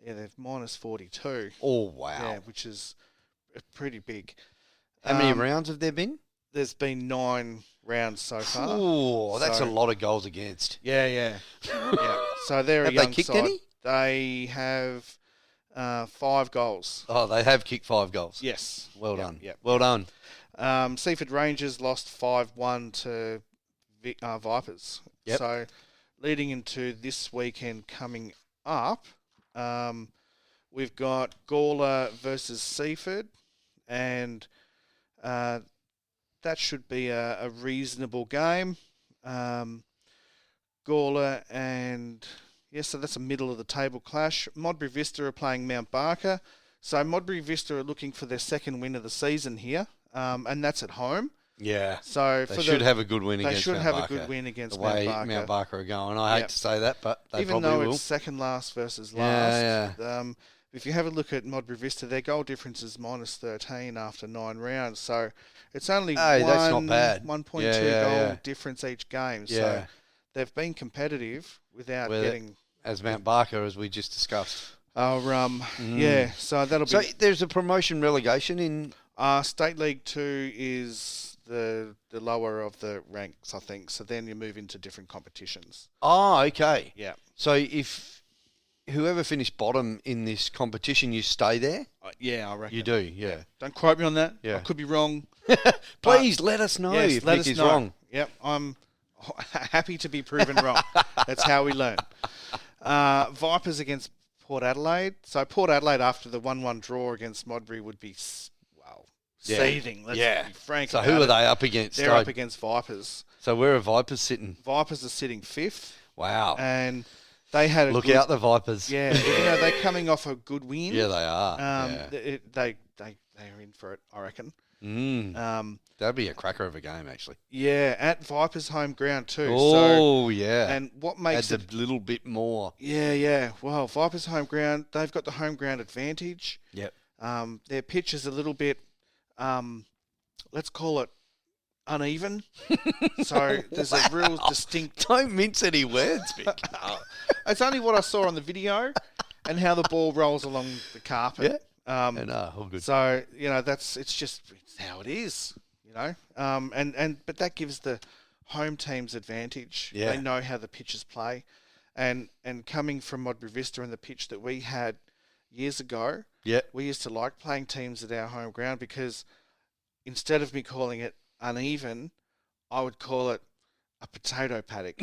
[SPEAKER 1] They're minus 42.
[SPEAKER 2] Oh, wow.
[SPEAKER 1] Yeah, which is pretty big.
[SPEAKER 2] How many rounds have there been?
[SPEAKER 1] There's been 9 rounds so far.
[SPEAKER 2] Oh, that's
[SPEAKER 1] So-
[SPEAKER 2] a lot of goals against.
[SPEAKER 1] Yeah, yeah. Yeah. So they're
[SPEAKER 2] Have
[SPEAKER 1] a
[SPEAKER 2] they
[SPEAKER 1] young
[SPEAKER 2] kicked
[SPEAKER 1] side.
[SPEAKER 2] any?
[SPEAKER 1] They have 5 goals.
[SPEAKER 2] Oh, they have kicked 5 goals.
[SPEAKER 1] Yes.
[SPEAKER 2] Well
[SPEAKER 1] Yep,
[SPEAKER 2] done.
[SPEAKER 1] yep.
[SPEAKER 2] Well done.
[SPEAKER 1] Seaford Rangers lost 5-1 to Vipers.
[SPEAKER 2] Yep.
[SPEAKER 1] So leading into this weekend coming up, we've got Gawler versus Seaford, and that should be a reasonable game. Gawler and so that's a middle of the table clash. Modbury Vista are playing Mount Barker. So Modbury Vista are looking for their second win of the season here, and that's at home.
[SPEAKER 2] Yeah.
[SPEAKER 1] So
[SPEAKER 2] They should have a good win against Mount Barker.
[SPEAKER 1] They should have a good win against
[SPEAKER 2] the way
[SPEAKER 1] Mount Barker.
[SPEAKER 2] are going. I hate
[SPEAKER 1] Yep.
[SPEAKER 2] to say that, but they
[SPEAKER 1] Even
[SPEAKER 2] probably
[SPEAKER 1] though
[SPEAKER 2] will.
[SPEAKER 1] it's second last versus
[SPEAKER 2] Yeah,
[SPEAKER 1] last. If you have a look at Modbury Vista, their goal difference is minus 13 after 9 rounds. So it's only
[SPEAKER 2] that's not bad.
[SPEAKER 1] 1.2
[SPEAKER 2] Yeah,
[SPEAKER 1] goal
[SPEAKER 2] yeah.
[SPEAKER 1] difference each game.
[SPEAKER 2] Yeah.
[SPEAKER 1] So they've been competitive without getting...
[SPEAKER 2] As Mount Barker, as we just discussed.
[SPEAKER 1] Yeah, so that'll be...
[SPEAKER 2] So there's a promotion relegation in...
[SPEAKER 1] State League 2 is the lower of the ranks, I think. So then you move into different competitions.
[SPEAKER 2] Oh, okay.
[SPEAKER 1] Yeah.
[SPEAKER 2] So if whoever finished bottom in this competition, you stay there?
[SPEAKER 1] Yeah, I reckon.
[SPEAKER 2] You do, yeah.
[SPEAKER 1] Don't quote me on that.
[SPEAKER 2] Yeah.
[SPEAKER 1] I could be wrong.
[SPEAKER 2] Please let us know
[SPEAKER 1] Yes,
[SPEAKER 2] if
[SPEAKER 1] let
[SPEAKER 2] Nick
[SPEAKER 1] us
[SPEAKER 2] is
[SPEAKER 1] know.
[SPEAKER 2] wrong.
[SPEAKER 1] Yep, I'm happy to be proven wrong. That's how we learn. Vipers against Port Adelaide. So Port Adelaide, after the 1-1 draw against Modbury, would be, seething. Let's be frank.
[SPEAKER 2] So
[SPEAKER 1] about
[SPEAKER 2] who are
[SPEAKER 1] it.
[SPEAKER 2] they up against?
[SPEAKER 1] They're up against Vipers.
[SPEAKER 2] So where are Vipers sitting?
[SPEAKER 1] Vipers are sitting 5th.
[SPEAKER 2] Wow.
[SPEAKER 1] And they had a
[SPEAKER 2] Look
[SPEAKER 1] good,
[SPEAKER 2] out, the Vipers.
[SPEAKER 1] Yeah, they're coming off a good win.
[SPEAKER 2] Yeah, they are.
[SPEAKER 1] They're in for it, I reckon.
[SPEAKER 2] That'd be a cracker of a game, actually.
[SPEAKER 1] Yeah, at Vipers' home ground too.
[SPEAKER 2] Oh, yeah.
[SPEAKER 1] And what makes
[SPEAKER 2] adds a little bit more.
[SPEAKER 1] Yeah. Well, Vipers' home ground, they've got the home ground advantage.
[SPEAKER 2] Yep.
[SPEAKER 1] Their pitch is a little bit, let's call it uneven. So there's a real distinct...
[SPEAKER 2] Don't mince any words, Vic.
[SPEAKER 1] It's only what I saw on the video and how the ball rolls along the carpet.
[SPEAKER 2] Yeah. All good.
[SPEAKER 1] So, it's how it is, but that gives the home team's advantage.
[SPEAKER 2] Yeah.
[SPEAKER 1] They know how the pitches play. And coming from Modbury Vista and the pitch that we had years ago, we used to like playing teams at our home ground because instead of me calling it uneven, I would call it a potato paddock.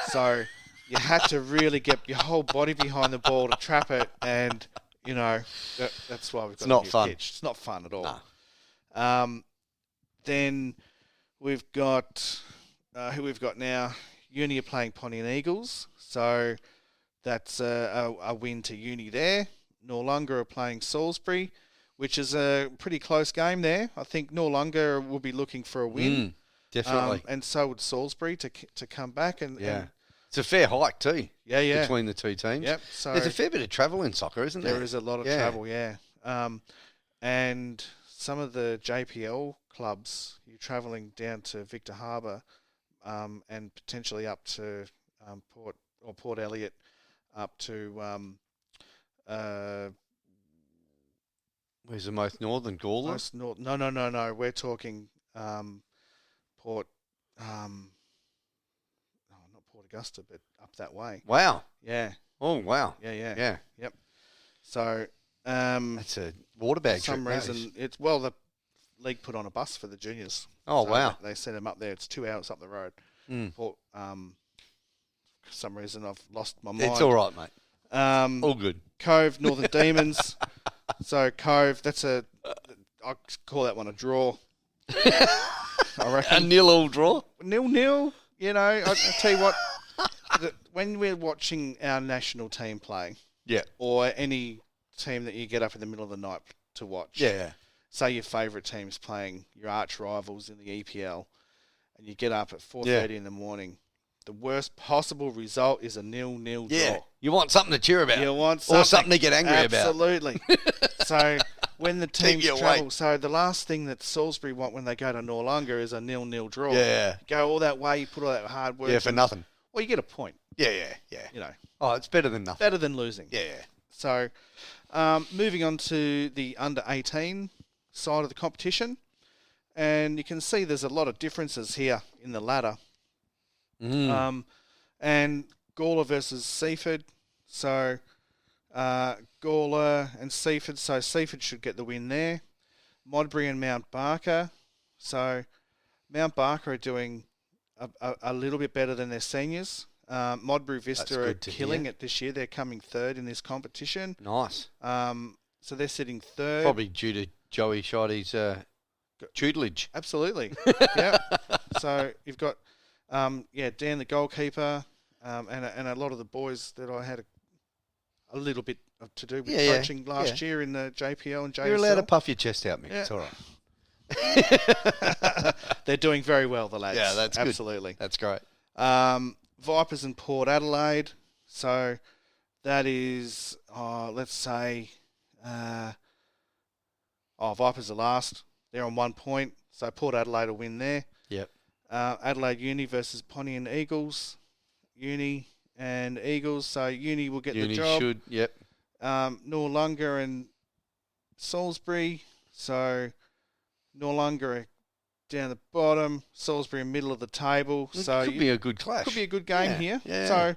[SPEAKER 1] So you had to really get your whole body behind the ball to trap it, and that's why we've got
[SPEAKER 2] not
[SPEAKER 1] a new
[SPEAKER 2] fun.
[SPEAKER 1] pitch. It's not fun at all.
[SPEAKER 2] No.
[SPEAKER 1] Then we've got who we've got now. Uni are playing Pontian Eagles, so that's a win to Uni there. Noarlunga are playing Salisbury, which is a pretty close game there. I think Noarlunga will be looking for a win.
[SPEAKER 2] definitely.
[SPEAKER 1] And so would Salisbury to come back. And
[SPEAKER 2] It's a fair hike too.
[SPEAKER 1] Yeah.
[SPEAKER 2] Between the two teams.
[SPEAKER 1] Yep. So
[SPEAKER 2] there's a fair bit of travel in soccer, isn't there?
[SPEAKER 1] There is a lot of travel, yeah. And some of the JPL clubs, you're travelling down to Victor Harbour, and potentially up to Port Elliot, up to
[SPEAKER 2] where's the most northern? Gawler?
[SPEAKER 1] No. We're talking Port. Not Port Augusta, but up that way.
[SPEAKER 2] Wow.
[SPEAKER 1] Yeah.
[SPEAKER 2] Oh wow.
[SPEAKER 1] Yeah. Yep. So
[SPEAKER 2] that's a water bag
[SPEAKER 1] for some
[SPEAKER 2] trip.
[SPEAKER 1] reason the league put on a bus for the juniors.
[SPEAKER 2] Oh
[SPEAKER 1] so
[SPEAKER 2] wow.
[SPEAKER 1] They sent them up there. It's 2 hours up the road. For some reason I've lost my mind.
[SPEAKER 2] It's all right, mate. All good.
[SPEAKER 1] Cove, Northern Demons. So Cove, I call that one a draw. I reckon.
[SPEAKER 2] A 0-0 draw?
[SPEAKER 1] 0-0. You know, I tell you what, when we're watching our national team play, or any team that you get up in the middle of the night to watch, say your favourite team's playing your arch rivals in the EPL, and you get up at 4:30 in the morning, the worst possible result is a 0-0 draw.
[SPEAKER 2] You want something to cheer about.
[SPEAKER 1] You want something.
[SPEAKER 2] Or something to get angry about.
[SPEAKER 1] Absolutely. So when the teams travel, so the last thing that Salisbury want when they go to Noarlunga is a 0-0 draw.
[SPEAKER 2] Yeah.
[SPEAKER 1] You go all that way, you put all that hard work.
[SPEAKER 2] Yeah, for nothing.
[SPEAKER 1] Well, you get a point.
[SPEAKER 2] Yeah.
[SPEAKER 1] You know.
[SPEAKER 2] Oh, it's better than nothing.
[SPEAKER 1] Better than losing.
[SPEAKER 2] Yeah.
[SPEAKER 1] So, moving on to the under-18 side of the competition. And you can see there's a lot of differences here in the ladder. And Gawler versus Seaford. So, Gawler and Seaford. So, Seaford should get the win there. Modbury and Mount Barker. So, Mount Barker are doing a little bit better than their seniors. Modbury Vista are killing it this year. They're coming third in this competition.
[SPEAKER 2] Nice.
[SPEAKER 1] So, they're sitting third.
[SPEAKER 2] Probably due to Joey Shoddy's tutelage.
[SPEAKER 1] Absolutely. Yeah. So, you've got... Dan, the goalkeeper, and a lot of the boys that I had a little bit to do with coaching last year in the JPL and JSL.
[SPEAKER 2] You're allowed to puff your chest out, Mick.
[SPEAKER 1] Yeah.
[SPEAKER 2] It's all right.
[SPEAKER 1] They're doing very well, the lads.
[SPEAKER 2] Yeah, that's good.
[SPEAKER 1] Absolutely.
[SPEAKER 2] That's great.
[SPEAKER 1] Vipers and Port Adelaide. So that is, let's say, Vipers are last. They're on 1 point. So Port Adelaide will win there.
[SPEAKER 2] Yep.
[SPEAKER 1] Adelaide Uni versus Pontian Eagles. Uni and Eagles. So Uni will get the job.
[SPEAKER 2] Uni should, yep.
[SPEAKER 1] Noarlunga and Salisbury. So Noarlunga are down the bottom. Salisbury in middle of the table.
[SPEAKER 2] It could be a good clash.
[SPEAKER 1] Could be a good game here.
[SPEAKER 2] Yeah.
[SPEAKER 1] So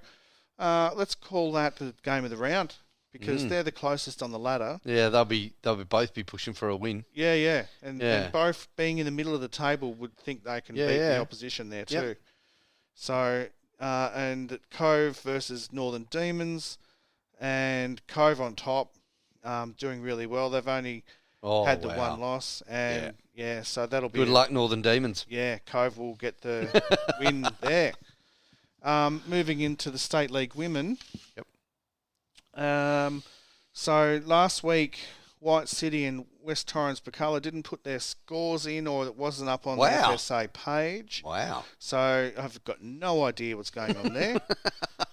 [SPEAKER 1] let's call that the game of the round because they're the closest on the ladder.
[SPEAKER 2] Yeah, they'll both be pushing for a win.
[SPEAKER 1] Yeah. And both being in the middle of the table would think they can beat the opposition there too.
[SPEAKER 2] Yep.
[SPEAKER 1] So and Cove versus Northern Demons, and Cove on top, doing really well. They've only had the one loss, and so that'll be
[SPEAKER 2] good luck, Northern Demons.
[SPEAKER 1] Yeah, Cove will get the win there. Moving into the State League Women.
[SPEAKER 2] Yep.
[SPEAKER 1] So last week, White City and West Torrens Bacalla didn't put their scores in, or it wasn't up on the FSA page.
[SPEAKER 2] Wow.
[SPEAKER 1] So I've got no idea what's going on there.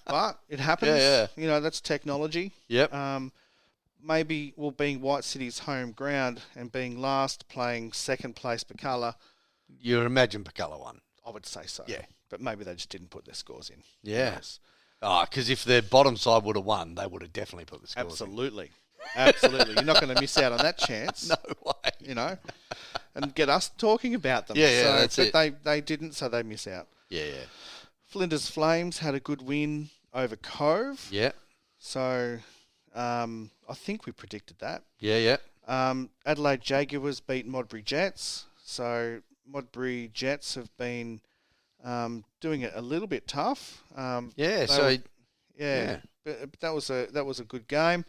[SPEAKER 1] But it happens.
[SPEAKER 2] Yeah.
[SPEAKER 1] You know, that's technology.
[SPEAKER 2] Yep.
[SPEAKER 1] Maybe, being White City's home ground and being last, playing second place Bacalla.
[SPEAKER 2] You imagine Bacalla won.
[SPEAKER 1] I would say so.
[SPEAKER 2] Yeah.
[SPEAKER 1] But maybe they just didn't put their scores in.
[SPEAKER 2] Yeah. Because if their bottom side would have won, they would have definitely put the scores
[SPEAKER 1] Absolutely. You're not going to miss out on that chance.
[SPEAKER 2] No way.
[SPEAKER 1] You know, and get us talking about them.
[SPEAKER 2] That's
[SPEAKER 1] but
[SPEAKER 2] it.
[SPEAKER 1] They didn't, so they miss out.
[SPEAKER 2] Yeah.
[SPEAKER 1] Flinders Flames had a good win over Cove.
[SPEAKER 2] Yeah.
[SPEAKER 1] So I think we predicted that.
[SPEAKER 2] Yeah.
[SPEAKER 1] Adelaide Jaguars beat Modbury Jets. So Modbury Jets have been doing it a little bit tough. But that was a good game,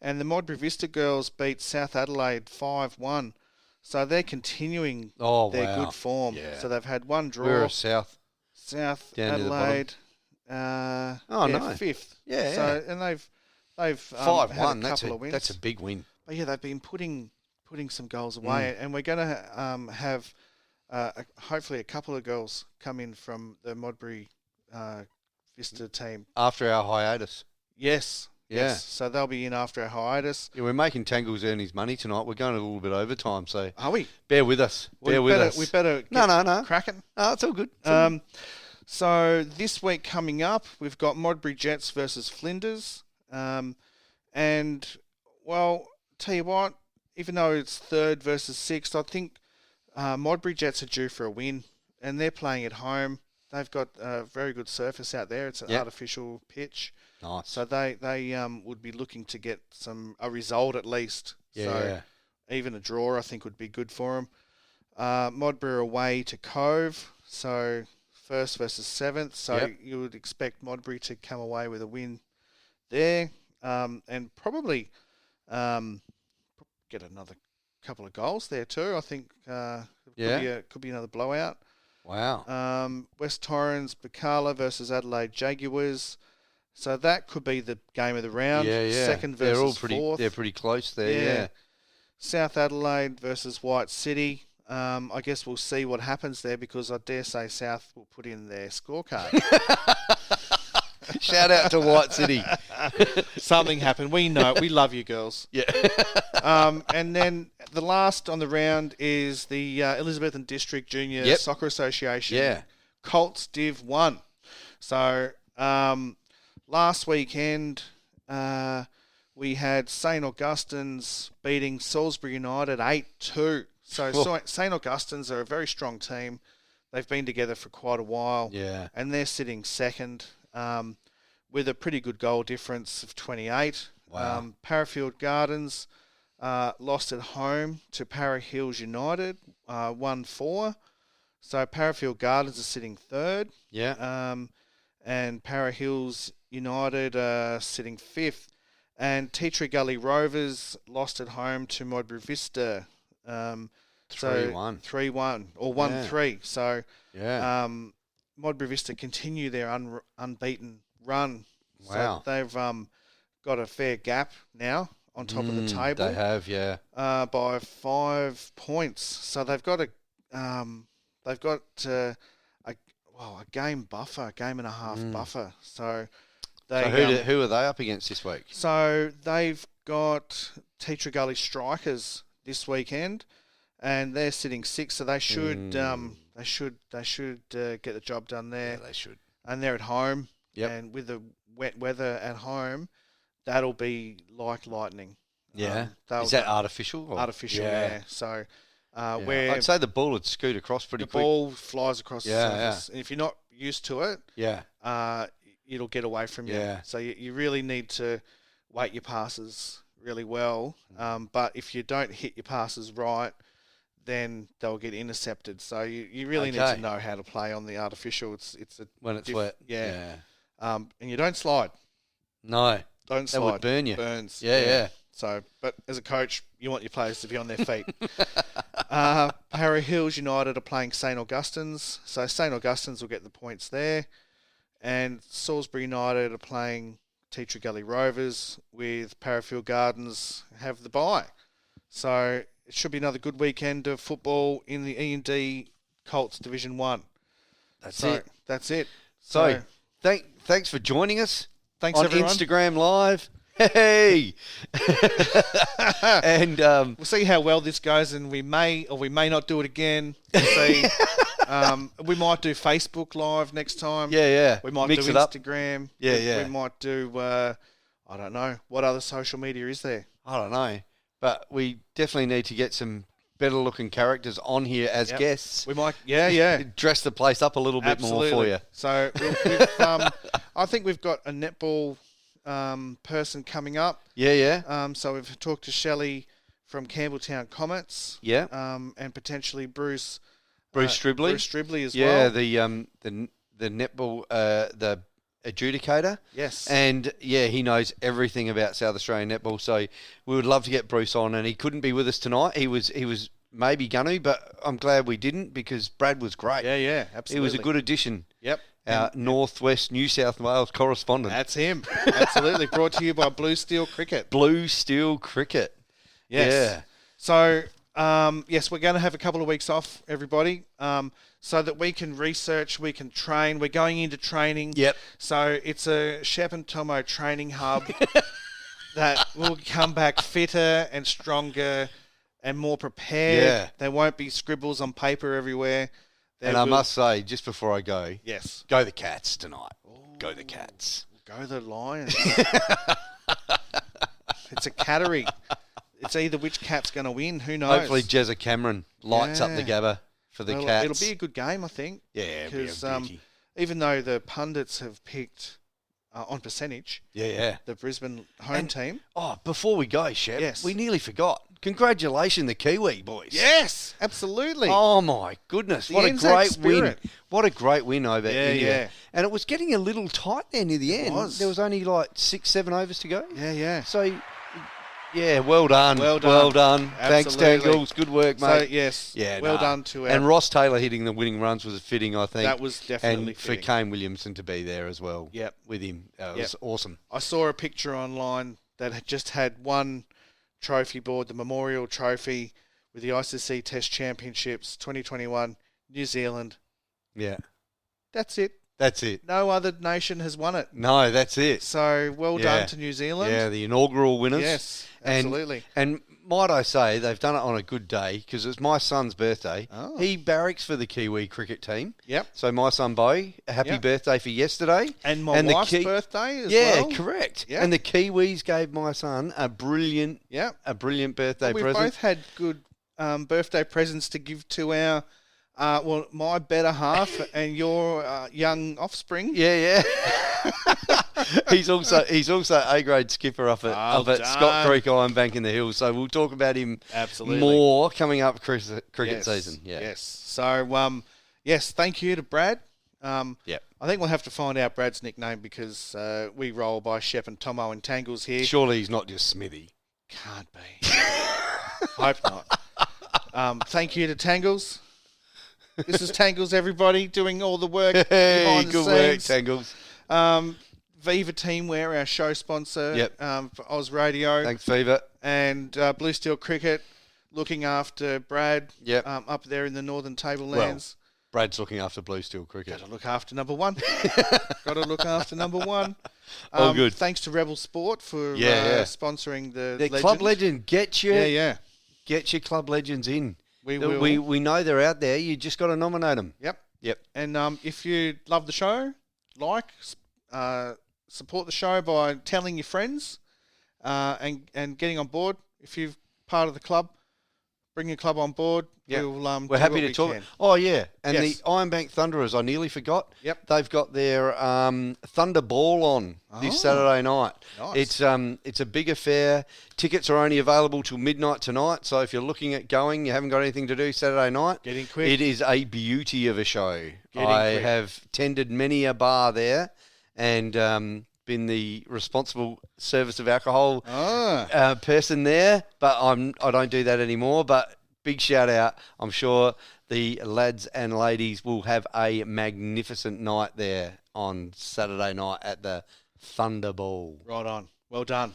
[SPEAKER 1] and the Modbury Vista girls beat South Adelaide 5-1, so they're continuing their good form.
[SPEAKER 2] Yeah.
[SPEAKER 1] So they've had one draw.
[SPEAKER 2] Where is South
[SPEAKER 1] Down Adelaide. Fifth.
[SPEAKER 2] Yeah.
[SPEAKER 1] So and they've
[SPEAKER 2] 5-1.
[SPEAKER 1] had a couple of wins.
[SPEAKER 2] That's a big win.
[SPEAKER 1] But yeah, they've been putting some goals away, and we're going to have hopefully a couple of girls come in from the Modbury Vista team.
[SPEAKER 2] After our hiatus.
[SPEAKER 1] Yes.
[SPEAKER 2] Yeah.
[SPEAKER 1] Yes. So they'll be in after our hiatus.
[SPEAKER 2] Yeah, we're making Tangles earn his money tonight. We're going a little bit overtime, so
[SPEAKER 1] Are we?
[SPEAKER 2] bear with us. Bear with us.
[SPEAKER 1] We better get
[SPEAKER 2] No.
[SPEAKER 1] cracking.
[SPEAKER 2] Oh, it's all good. It's all good.
[SPEAKER 1] So this week coming up, we've got Modbury Jets versus Flinders. And, well, tell you what, even though it's third versus sixth, I think Modbury Jets are due for a win. And they're playing at home. They've got a very good surface out there. It's an artificial pitch.
[SPEAKER 2] Nice.
[SPEAKER 1] So they would be looking to get a result at least.
[SPEAKER 2] Yeah.
[SPEAKER 1] So even a draw, I think, would be good for them. Modbury are away to Cove, so first versus seventh. So you would expect Modbury to come away with a win there, and probably get another couple of goals there too. I think could be another blowout.
[SPEAKER 2] Wow.
[SPEAKER 1] West Torrens, Bacala versus Adelaide Jaguars. So that could be the game of the round.
[SPEAKER 2] Yeah.
[SPEAKER 1] Second versus
[SPEAKER 2] they're all pretty,
[SPEAKER 1] fourth.
[SPEAKER 2] They're pretty close there, yeah.
[SPEAKER 1] South Adelaide versus White City. I guess we'll see what happens there because I dare say South will put in their scorecard.
[SPEAKER 2] Shout out to White City.
[SPEAKER 1] Something happened. We know. We love you girls.
[SPEAKER 2] Yeah.
[SPEAKER 1] And then the last on the round is the Elizabethan District Junior Soccer Association.
[SPEAKER 2] Yeah.
[SPEAKER 1] Colts Div 1. So last weekend we had St Augustine's beating Salisbury United 8-2. So St Augustine's are a very strong team. They've been together for quite a while.
[SPEAKER 2] Yeah.
[SPEAKER 1] And they're sitting second with a pretty good goal difference of 28.
[SPEAKER 2] Wow.
[SPEAKER 1] Parafield Gardens lost at home to Para Hills United 1-4. So Parafield Gardens are sitting third.
[SPEAKER 2] Yeah.
[SPEAKER 1] And Para Hills United are sitting fifth. And Tea Tree Gully Rovers lost at home to Modbury Vista.
[SPEAKER 2] 3-1.
[SPEAKER 1] 3-1 or 1-3. So
[SPEAKER 2] Yeah.
[SPEAKER 1] Modbury Vista continue their unbeaten run.
[SPEAKER 2] Wow.
[SPEAKER 1] So they've got a fair gap now on top of the table.
[SPEAKER 2] They have, yeah.
[SPEAKER 1] By 5 points. So they've got a game buffer, game and a half buffer. So
[SPEAKER 2] who are they up against this week?
[SPEAKER 1] So they've got Tea Tree Gully Strikers this weekend, and they're sitting sixth. So they should get the job done there.
[SPEAKER 2] Yeah, they should.
[SPEAKER 1] And they're at home.
[SPEAKER 2] Yep.
[SPEAKER 1] And with the wet weather at home, that'll be like lightning.
[SPEAKER 2] Yeah. Is that artificial? Or?
[SPEAKER 1] Artificial, yeah. So where
[SPEAKER 2] I'd say the ball would scoot across pretty quick.
[SPEAKER 1] The ball flies across the surface. And if you're not used to it, it'll get away from you.
[SPEAKER 2] Yeah.
[SPEAKER 1] So you really need to weight your passes really well. But if you don't hit your passes right, then they'll get intercepted. So you really need to know how to play on the artificial.
[SPEAKER 2] When it's wet.
[SPEAKER 1] Yeah. And you don't slide.
[SPEAKER 2] No.
[SPEAKER 1] Don't slide.
[SPEAKER 2] That would burn you.
[SPEAKER 1] Burns.
[SPEAKER 2] Yeah.
[SPEAKER 1] So, but as a coach, you want your players to be on their feet. Para Hills United are playing St Augustine's. So St Augustine's will get the points there. And Salisbury United are playing Tea Tree Gully Rovers with Parafield Gardens have the bye. So it should be another good weekend of football in the E&D Colts Division 1.
[SPEAKER 2] That's it.
[SPEAKER 1] That's it.
[SPEAKER 2] So thanks for joining us.
[SPEAKER 1] Thanks,
[SPEAKER 2] on
[SPEAKER 1] everyone.
[SPEAKER 2] Instagram Live. Hey! And
[SPEAKER 1] we'll see how well this goes, and we may or we may not do it again. We'll see. We might do Facebook Live next time.
[SPEAKER 2] Yeah.
[SPEAKER 1] We might
[SPEAKER 2] Mix
[SPEAKER 1] do
[SPEAKER 2] it up.
[SPEAKER 1] Instagram.
[SPEAKER 2] Yeah.
[SPEAKER 1] We might do, I don't know. What other social media is there?
[SPEAKER 2] I don't know. But we definitely need to get some better looking characters on here as guests.
[SPEAKER 1] We might, yeah.
[SPEAKER 2] Dress the place up a little bit more for you.
[SPEAKER 1] So I think we've got a netball person coming up.
[SPEAKER 2] Yeah.
[SPEAKER 1] So we've talked to Shelley from Campbelltown Comets.
[SPEAKER 2] Yeah.
[SPEAKER 1] And potentially Bruce
[SPEAKER 2] Stribley.
[SPEAKER 1] Bruce Stribley as
[SPEAKER 2] Yeah,
[SPEAKER 1] well.
[SPEAKER 2] the netball the adjudicator.
[SPEAKER 1] Yes.
[SPEAKER 2] And he knows everything about South Australian netball. So we would love to get Bruce on, and he couldn't be with us tonight. He was maybe gonna, but I'm glad we didn't because Brad was great.
[SPEAKER 1] Yeah, absolutely.
[SPEAKER 2] He was a good addition.
[SPEAKER 1] Yep.
[SPEAKER 2] Our Northwest New South Wales correspondent.
[SPEAKER 1] That's him. Absolutely. Brought to you by Blue Steel Cricket.
[SPEAKER 2] Blue Steel Cricket.
[SPEAKER 1] Yes.
[SPEAKER 2] Yeah.
[SPEAKER 1] So Yes, we're going to have a couple of weeks off, everybody, so that we can research, we can train. We're going into training.
[SPEAKER 2] Yep.
[SPEAKER 1] So it's a Shepp and Thommo training hub that will come back fitter and stronger and more prepared.
[SPEAKER 2] Yeah.
[SPEAKER 1] There won't be scribbles on paper everywhere.
[SPEAKER 2] And I must say, just before I go,
[SPEAKER 1] Yes.
[SPEAKER 2] go the Cats tonight. Go the Cats.
[SPEAKER 1] Go the Lions. It's a cattery. It's either which cat's going to win. Who knows?
[SPEAKER 2] Hopefully Jezza Cameron lights up the Gabba for the Cats.
[SPEAKER 1] It'll be a good game, I think.
[SPEAKER 2] Yeah, it'll be a beauty.
[SPEAKER 1] Even though the pundits have picked on percentage the Brisbane home team.
[SPEAKER 2] Oh, before we go, Shepp,
[SPEAKER 1] Yes.
[SPEAKER 2] we nearly forgot. Congratulations, the Kiwi boys.
[SPEAKER 1] Yes, absolutely.
[SPEAKER 2] Oh, my goodness.
[SPEAKER 1] The
[SPEAKER 2] What a
[SPEAKER 1] Anzac
[SPEAKER 2] great
[SPEAKER 1] spirit.
[SPEAKER 2] win. What a great win over India.
[SPEAKER 1] Yeah.
[SPEAKER 2] And it was getting a little tight there near the end.
[SPEAKER 1] was.
[SPEAKER 2] There was only like 6-7 overs to go.
[SPEAKER 1] Yeah.
[SPEAKER 2] So, yeah, well done.
[SPEAKER 1] Well done.
[SPEAKER 2] Well done. Thanks,
[SPEAKER 1] Absolutely.
[SPEAKER 2] Tangles. Good work,
[SPEAKER 1] So,
[SPEAKER 2] mate.
[SPEAKER 1] yes,
[SPEAKER 2] Yeah,
[SPEAKER 1] well
[SPEAKER 2] nah.
[SPEAKER 1] done to our...
[SPEAKER 2] And Ross Taylor hitting the winning runs was fitting, I think.
[SPEAKER 1] That was definitely
[SPEAKER 2] And for
[SPEAKER 1] fitting.
[SPEAKER 2] Kane Williamson to be there as well.
[SPEAKER 1] Yep.
[SPEAKER 2] With him. It was awesome.
[SPEAKER 1] I saw a picture online that had just had one trophy board, the Memorial Trophy, with the ICC Test Championships 2021, New Zealand.
[SPEAKER 2] Yeah.
[SPEAKER 1] That's it.
[SPEAKER 2] That's it.
[SPEAKER 1] No other nation has won it.
[SPEAKER 2] No, that's it.
[SPEAKER 1] So well done to New Zealand.
[SPEAKER 2] Yeah, the inaugural winners.
[SPEAKER 1] Yes,
[SPEAKER 2] And-
[SPEAKER 1] absolutely.
[SPEAKER 2] And might I say, they've done it on a good day because it's my son's birthday.
[SPEAKER 1] Oh.
[SPEAKER 2] He barracks for the Kiwi cricket team.
[SPEAKER 1] Yep.
[SPEAKER 2] So my son Bo, a happy
[SPEAKER 1] Yep.
[SPEAKER 2] birthday for yesterday.
[SPEAKER 1] And my
[SPEAKER 2] the
[SPEAKER 1] wife's birthday as
[SPEAKER 2] yeah,
[SPEAKER 1] well.
[SPEAKER 2] correct.
[SPEAKER 1] Yep.
[SPEAKER 2] And the Kiwis gave my son a brilliant
[SPEAKER 1] Yep.
[SPEAKER 2] birthday
[SPEAKER 1] We've
[SPEAKER 2] present.
[SPEAKER 1] both had good birthday presents to give to our, my better half and your young offspring.
[SPEAKER 2] Yeah. he's also A grade skipper up at
[SPEAKER 1] Done.
[SPEAKER 2] Scott Creek Iron Bank in the Hills. So we'll talk about him
[SPEAKER 1] Absolutely.
[SPEAKER 2] more coming up cricket
[SPEAKER 1] Yes.
[SPEAKER 2] season. Yeah.
[SPEAKER 1] Yes. So, yes, thank you to Brad.
[SPEAKER 2] Yep.
[SPEAKER 1] I think we'll have to find out Brad's nickname because we roll by Shepp and Thommo and Tangles here.
[SPEAKER 2] Surely he's not just Smithy.
[SPEAKER 1] Can't be. Hope not. Thank you to Tangles. This is Tangles, everybody, doing all the work
[SPEAKER 2] Hey,
[SPEAKER 1] behind the
[SPEAKER 2] good work,
[SPEAKER 1] scenes.
[SPEAKER 2] Tangles.
[SPEAKER 1] Viva Teamwear, our show sponsor
[SPEAKER 2] Yep.
[SPEAKER 1] for Oz Radio.
[SPEAKER 2] Thanks, Fever.
[SPEAKER 1] And Blue Steel Cricket, looking after Brad
[SPEAKER 2] Yep.
[SPEAKER 1] up there in the Northern Tablelands.
[SPEAKER 2] Brad's looking after Blue Steel Cricket.
[SPEAKER 1] Got to look after number one. Got to look after number one.
[SPEAKER 2] All good.
[SPEAKER 1] Thanks to Rebel Sport for
[SPEAKER 2] The
[SPEAKER 1] sponsoring the legend.
[SPEAKER 2] club legend, get your club legends in.
[SPEAKER 1] We will.
[SPEAKER 2] We know they're out there. You just got to nominate them.
[SPEAKER 1] Yep. And if you love the show, support the show by telling your friends and getting on board. If you're part of the club, bring your club on board.
[SPEAKER 2] Yep.
[SPEAKER 1] We're
[SPEAKER 2] We're happy to talk.
[SPEAKER 1] Can.
[SPEAKER 2] Oh, yeah. And
[SPEAKER 1] Yes.
[SPEAKER 2] the Iron Bank Thunderers, I nearly forgot.
[SPEAKER 1] Yep.
[SPEAKER 2] They've got their Thunder Ball on this Saturday night.
[SPEAKER 1] Nice.
[SPEAKER 2] It's a big affair. Tickets are only available till midnight tonight. So if you're looking at going, you haven't got anything to do Saturday night.
[SPEAKER 1] Get in quick.
[SPEAKER 2] It is a beauty of a show.
[SPEAKER 1] Get in
[SPEAKER 2] I
[SPEAKER 1] quick.
[SPEAKER 2] have tended many a bar there and been the responsible service of alcohol person there, but I don't do that anymore. But big shout out. I'm sure the lads and ladies will have a magnificent night there on Saturday night at the Thunder Ball.
[SPEAKER 1] Right on. Well done.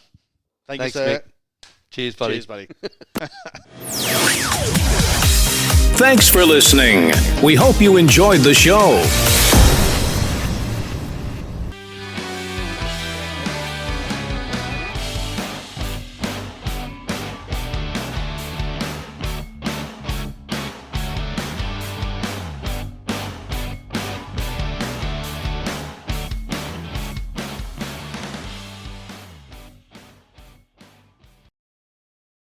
[SPEAKER 2] Thanks,
[SPEAKER 1] you, sir.
[SPEAKER 2] Mick. Cheers, buddy.
[SPEAKER 1] Cheers, buddy.
[SPEAKER 4] Thanks for listening. We hope you enjoyed the show.